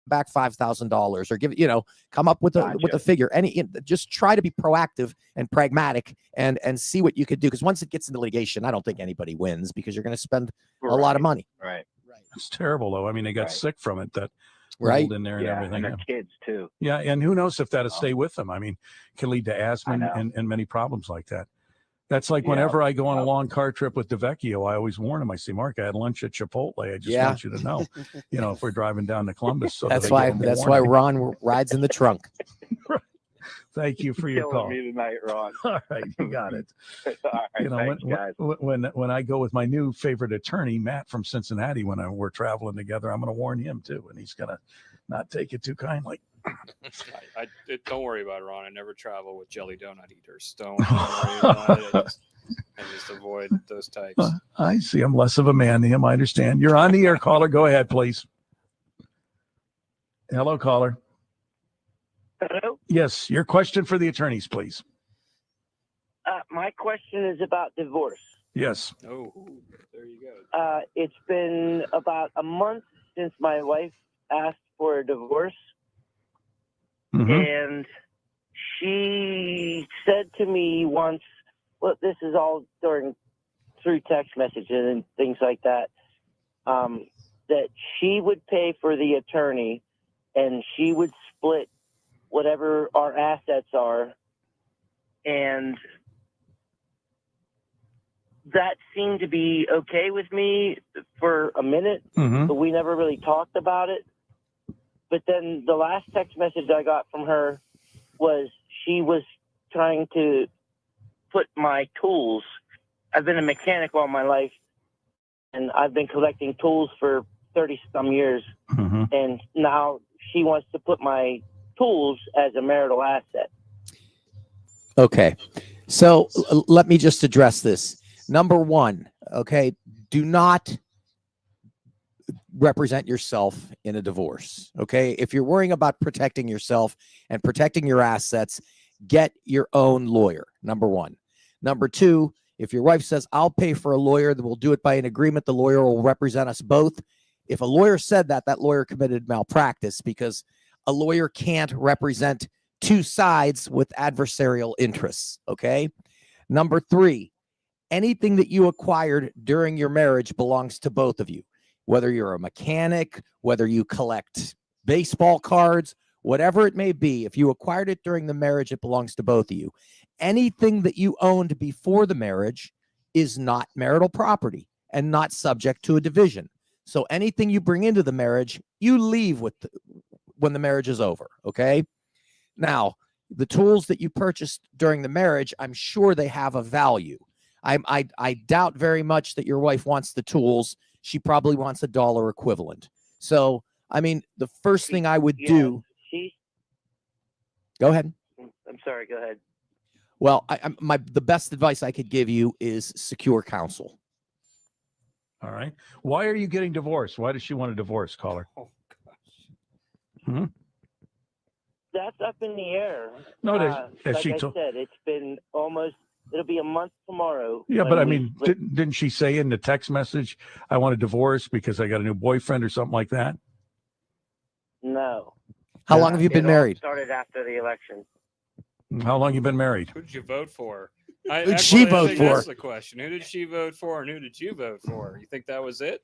Speaker 2: back $5,000 or give come up with a figure. Just try to be proactive and pragmatic and see what you could do, because once it gets into litigation, I don't think anybody wins because you're going to spend a lot of money.
Speaker 13: Right.
Speaker 1: It's terrible though. I mean, they got sick from it. That
Speaker 2: right
Speaker 1: in there and everything.
Speaker 13: And their kids too.
Speaker 1: Yeah, and who knows if that'll stay with them. I mean, it can lead to asthma and many problems like that. That's like whenever I go on a long car trip with DeVecchio, I always warn him. I say, Mark, I had lunch at Chipotle. I just want you to know, if we're driving down to Columbus. So
Speaker 2: that's why Ron rides in the trunk.
Speaker 1: Right. Thank you for your call.
Speaker 13: Me tonight, Ron.
Speaker 1: All right, you got it.
Speaker 13: All right, thanks, guys.
Speaker 1: When I go with my new favorite attorney, Matt from Cincinnati, when we're traveling together, I'm going to warn him too, and he's going to not take it too kindly.
Speaker 3: Don't worry about it, Ron. I never travel with jelly donut eaters. Don't worry about it. I just avoid those types.
Speaker 1: I see. I'm less of a man than him. I understand. You're on the air, caller. Go ahead, please. Hello, caller.
Speaker 14: Hello?
Speaker 1: Yes, your question for the attorneys, please.
Speaker 14: My question is about divorce.
Speaker 1: Yes.
Speaker 3: Oh, there you go.
Speaker 14: It's been about a month since my wife asked for a divorce, and she said to me once, well, this is all through text messages and things like that, that she would pay for the attorney and she would split whatever our assets are. And that seemed to be okay with me for a minute, but we never really talked about it. But then the last text message I got from her was she was trying to put my tools. I've been a mechanic all my life, and I've been collecting tools for 30-some years. And now she wants to put my tools as a marital asset.
Speaker 2: Okay. So let me just address this. Number one, okay, do not represent yourself in a divorce. Okay. If you're worrying about protecting yourself and protecting your assets, get your own lawyer. Number one. Number two, if your wife says, I'll pay for a lawyer, then we'll do it by an agreement. The lawyer will represent us both. If a lawyer said that, that lawyer committed malpractice, because a lawyer can't represent two sides with adversarial interests. Okay. Number three, anything that you acquired during your marriage belongs to both of you. Whether you're a mechanic, whether you collect baseball cards, whatever it may be, if you acquired it during the marriage, it belongs to both of you. Anything that you owned before the marriage is not marital property and not subject to a division. So anything you bring into the marriage, you leave with when the marriage is over. Okay. Now, the tools that you purchased during the marriage, I'm sure they have a value. I doubt very much that your wife wants the tools. She probably wants a dollar equivalent. So, I mean, the first thing I would do. Go ahead.
Speaker 14: I'm sorry. Go ahead.
Speaker 2: Well, the best advice I could give you is secure counsel.
Speaker 1: All right. Why are you getting divorced? Why does she want a divorce, caller?
Speaker 3: Oh, gosh.
Speaker 14: That's up in the air.
Speaker 1: No,
Speaker 14: like
Speaker 1: she
Speaker 14: I said, it's been it'll be a month tomorrow.
Speaker 1: Yeah, but I mean, didn't she say in the text message, I want a divorce because I got a new boyfriend or something like that?
Speaker 14: No.
Speaker 2: How long have you been married?
Speaker 14: Started after the election.
Speaker 1: How long you been married?
Speaker 3: Who did you vote for?
Speaker 2: Who'd she vote for?
Speaker 3: That's the question. Who did she vote for and who did you vote for? You think that was it?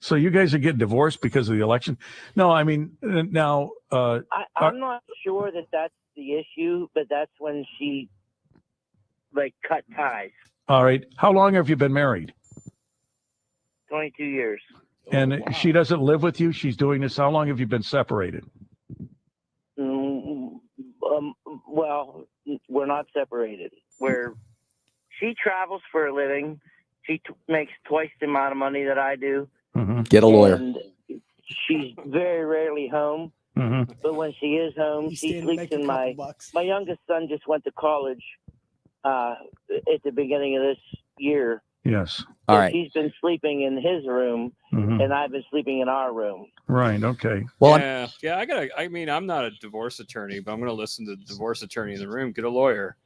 Speaker 1: So you guys are getting divorced because of the election? No, I mean, now.
Speaker 14: I'm not sure that that's the issue, but that's when she, cut ties.
Speaker 1: All right. How long have you been married?
Speaker 14: 22 years.
Speaker 1: And she doesn't live with you? She's doing this. How long have you been separated?
Speaker 14: Well, we're not separated. She travels for a living. She makes twice the amount of money that I do.
Speaker 2: Get a lawyer.
Speaker 14: And she's very rarely home. But when she is home, she sleeps in my youngest son just went to college at the beginning of this year.
Speaker 1: Yes.
Speaker 2: All right.
Speaker 14: He's been sleeping in his room, and I've been sleeping in our room.
Speaker 1: Right. Okay.
Speaker 2: Well,
Speaker 3: yeah. I'm not a divorce attorney, but I'm going to listen to the divorce attorney in the room. Get a lawyer,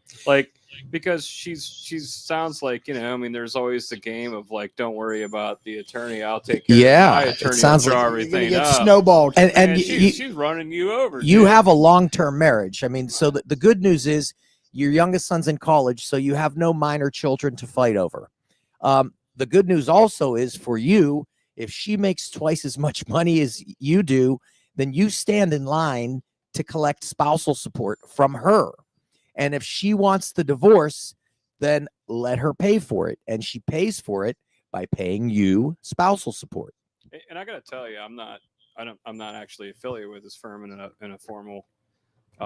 Speaker 3: because she sounds like, there's always the game of don't worry about the attorney. I'll take care of my attorney.
Speaker 2: It sounds like
Speaker 3: everything
Speaker 4: get
Speaker 3: up.
Speaker 4: snowballed.
Speaker 2: And
Speaker 3: she's running you over.
Speaker 2: You have a long-term marriage. I mean, so the good news is your youngest son's in college, so you have no minor children to fight over. The good news also is for you, if she makes twice as much money as you do, then you stand in line to collect spousal support from her. And if she wants the divorce, then let her pay for it. And she pays for it by paying you spousal support.
Speaker 3: And I got to tell you, I'm not actually affiliated with this firm in a formal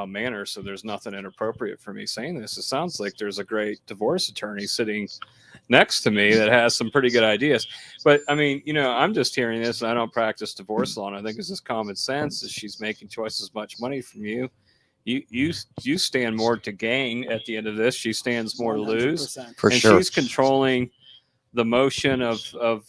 Speaker 3: manner, so there's nothing inappropriate for me saying this. It sounds like there's a great divorce attorney sitting next to me that has some pretty good ideas. But I mean, I'm just hearing this, and I don't practice divorce law, and I think it's just common sense that she's making twice as much money from you. You stand more to gain at the end of this. She stands more to lose.
Speaker 2: For
Speaker 3: and
Speaker 2: sure.
Speaker 3: She's controlling the motion of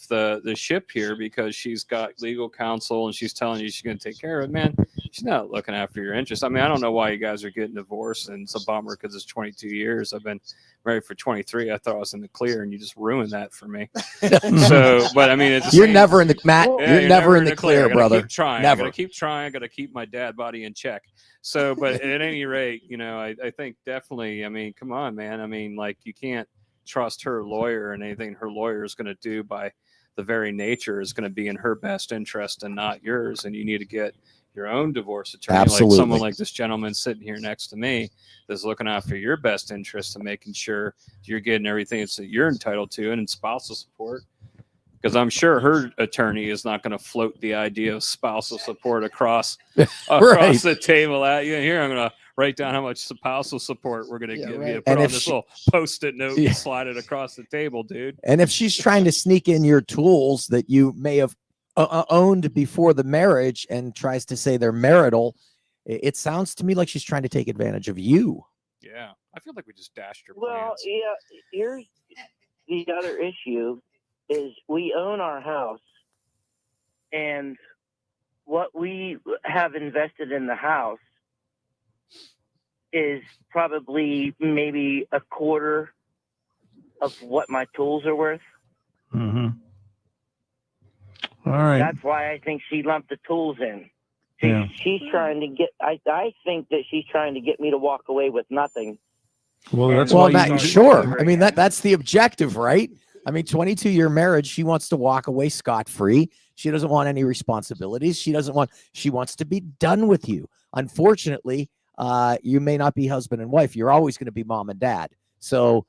Speaker 3: the ship here because she's got legal counsel and she's telling you she's going to take care of it. Man, she's not looking after your interests. I mean, I don't know why you guys are getting divorced, and it's a bummer because it's 22 years. I've been married for 23. I thought I was in the clear, and you just ruined that for me. So, but I mean, it's
Speaker 2: you're never in the Matt.
Speaker 3: Yeah,
Speaker 2: you're never in the clear, brother.
Speaker 3: Keep trying.
Speaker 2: Never.
Speaker 3: I gotta keep trying. I gotta keep my dad body in check. So, but at any rate, you know, I think definitely. I mean, come on, man. I mean, like you can't trust her lawyer, and anything her lawyer is going to do by the very nature is going to be in her best interest and not yours. And you need to get your own divorce attorney,
Speaker 2: Absolutely.
Speaker 3: like someone like this gentleman sitting here next to me that's looking after your best interest and making sure you're getting everything that you're entitled to and in spousal support. Because I'm sure her attorney is not going to float the idea of spousal support across
Speaker 2: Right.
Speaker 3: the table at you. And here I'm going to write down how much spousal support we're going to give you. Put
Speaker 2: And
Speaker 3: on
Speaker 2: if
Speaker 3: this
Speaker 2: she-
Speaker 3: little Post-it note and slide it across the table, dude.
Speaker 2: And if she's trying to sneak in your tools that you may have owned before the marriage and tries to say they're marital, it sounds to me like she's trying to take advantage of you.
Speaker 3: Yeah, I feel like we just dashed her
Speaker 14: Well,
Speaker 3: plans.
Speaker 14: yeah. Here's the other issue: is we own our house, and what we have invested in the house is probably maybe a quarter of what my tools are worth.
Speaker 1: Mm-hmm. All right.
Speaker 14: That's why I think she lumped the tools in. She's trying to get. I think that she's trying to get me to walk away with nothing.
Speaker 1: Well, that's
Speaker 2: Well,
Speaker 1: why
Speaker 2: Matt, sure. I mean, that's the objective, right? I mean, 22-year marriage, she wants to walk away scot-free. She doesn't want any responsibilities. She wants to be done with you. Unfortunately, you may not be husband and wife. You're always going to be mom and dad. So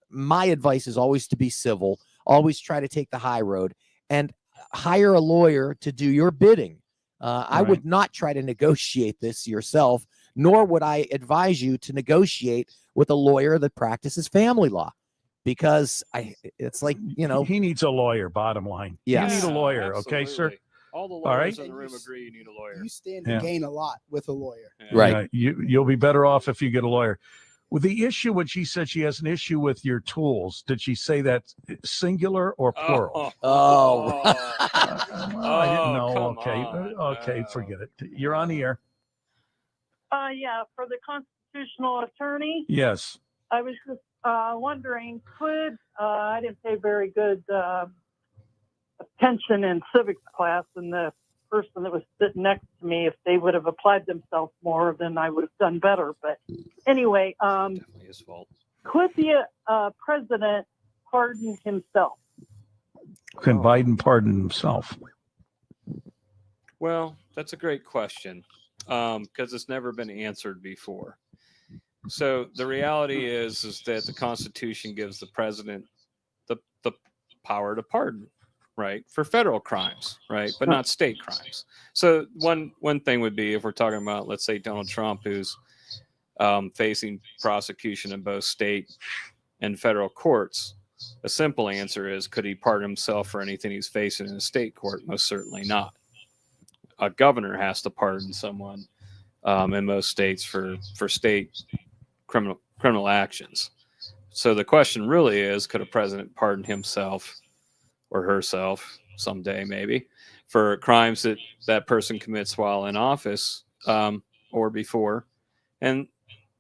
Speaker 2: my advice is always to be civil, always try to take the high road, and hire a lawyer to do your bidding. I would not try to negotiate this yourself, nor would I advise you to negotiate with a lawyer that practices family law, because it's like, you know,
Speaker 1: he needs a lawyer. Bottom line,
Speaker 2: Yes.
Speaker 1: you need a lawyer. Okay, sir.
Speaker 3: All the
Speaker 1: All right.
Speaker 3: lawyers in the room agree you need a lawyer.
Speaker 4: You stand to
Speaker 1: Yeah.
Speaker 4: gain a lot with a lawyer.
Speaker 2: Right.
Speaker 1: Yeah, you'll be better off if you get a lawyer. With the issue, when she said she has an issue with your tools, did she say that singular or plural?
Speaker 2: Oh,
Speaker 1: I didn't know.
Speaker 3: come
Speaker 1: Okay,
Speaker 3: on.
Speaker 1: okay, forget it. You're on the air.
Speaker 15: Yeah, for the constitutional attorney,
Speaker 1: Yes.
Speaker 15: I was just wondering, could I didn't pay very good attention in civics class, and the person that was sitting next to me, if they would have applied themselves more, then I would have done better. But anyway,
Speaker 3: Definitely his fault.
Speaker 15: could the president pardon himself?
Speaker 1: Can Biden pardon himself?
Speaker 3: Well, that's a great question because it's never been answered before. So the reality is that the Constitution gives the president the power to pardon, right, for federal crimes, right, but not state crimes. So one thing would be if we're talking about, let's say, Donald Trump, who's facing prosecution in both state and federal courts. A simple answer is, could he pardon himself for anything he's facing in a state court? Most certainly not. A governor has to pardon someone in most states for state criminal actions. So the question really is, could a president pardon himself or herself someday, maybe, for crimes that person commits while in office or before? And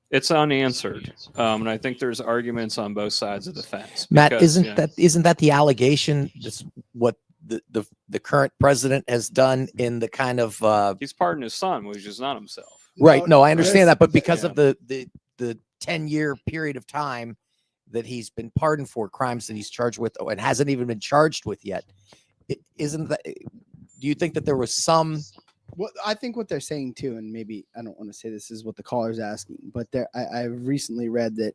Speaker 3: it's unanswered. And I think there's arguments on both sides of the fence.
Speaker 2: Matt,
Speaker 3: because,
Speaker 2: isn't that the allegation? That's what the current president has done in the kind of
Speaker 3: he's pardoned his son, which is not himself.
Speaker 2: right. No, I understand that, but because of the 10-year period of time that he's been pardoned for crimes that he's charged with and hasn't even been charged with yet, isn't that? Do you think that there was some?
Speaker 4: Well, I think what they're saying too, and maybe I don't want to say this is what the caller's asking, but I recently read that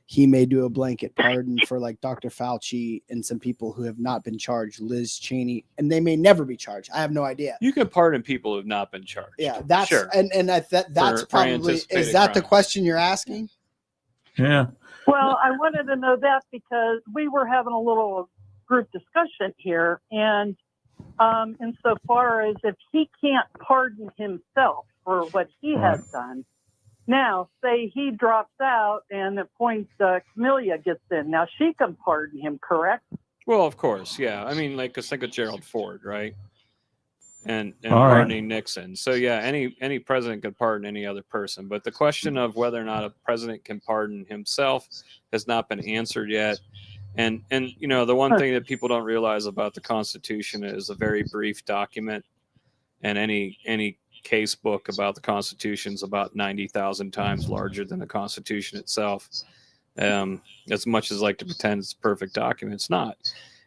Speaker 4: he may do a blanket pardon for like Dr. Fauci and some people who have not been charged, Liz Cheney, and they may never be charged. I have no idea.
Speaker 3: You can pardon people who have not been charged.
Speaker 4: Yeah, that's
Speaker 3: sure.
Speaker 4: and that's
Speaker 3: For
Speaker 4: probably
Speaker 3: anticipated
Speaker 4: is that the
Speaker 3: crime.
Speaker 4: question you're asking?
Speaker 1: Yeah.
Speaker 15: Well, I wanted to know that because we were having a little group discussion here, and insofar as if he can't pardon himself for what he has done, now say he drops out and appoints Camellia gets in. Now she can pardon him, correct?
Speaker 3: Well, of course, yeah. I mean, like, 'cause think of Gerald Ford, right? And
Speaker 1: All right.
Speaker 3: pardoning Nixon. So yeah, any president could pardon any other person. But the question of whether or not a president can pardon himself has not been answered yet. And you know, the one thing that people don't realize about the Constitution is a very brief document, and any case book about the Constitution is about 90,000 times larger than the Constitution itself. As much as like to pretend it's a perfect document, it's not.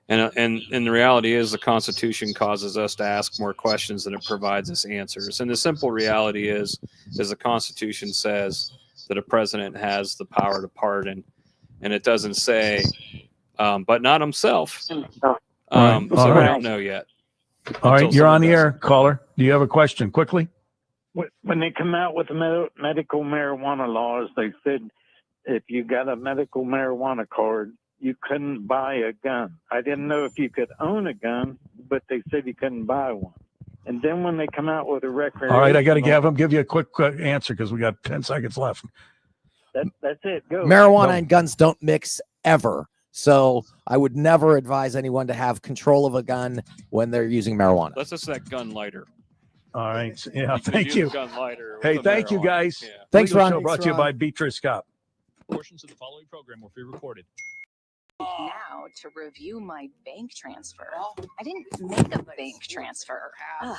Speaker 3: And the reality is the Constitution causes us to ask more questions than it provides us answers. And the simple reality is the Constitution says that a president has the power to pardon, and it doesn't say, but not himself. So
Speaker 1: All
Speaker 3: we
Speaker 1: right.
Speaker 3: don't know yet.
Speaker 1: All right,
Speaker 3: Until
Speaker 1: you're on
Speaker 3: someone
Speaker 1: the
Speaker 3: does
Speaker 1: air,
Speaker 3: it.
Speaker 1: caller. Do you have a question? Quickly.
Speaker 16: When they come out with the medical marijuana laws, they said if you got a medical marijuana card, you couldn't buy a gun. I didn't know if you could own a gun, but they said you couldn't buy one. And then when they come out with a recreational,
Speaker 1: All right, I got to give you a quick answer because we got 10 seconds left.
Speaker 16: That's it. Go.
Speaker 2: Marijuana and guns don't mix ever. So I would never advise anyone to have control of a gun when they're using marijuana.
Speaker 3: That's just that gun lighter.
Speaker 1: All right. Yeah,
Speaker 3: can
Speaker 1: thank
Speaker 3: use
Speaker 1: you.
Speaker 3: a gun lighter
Speaker 1: Hey,
Speaker 3: with a
Speaker 1: thank you,
Speaker 3: marijuana.
Speaker 1: guys.
Speaker 3: Yeah.
Speaker 2: Thanks,
Speaker 1: Legal
Speaker 2: Ron.
Speaker 1: Show brought to you by Beatrice Scott.
Speaker 17: Portions of the following program were pre-recorded.
Speaker 11: Now to review my bank transfer. I didn't make a bank transfer. Ugh.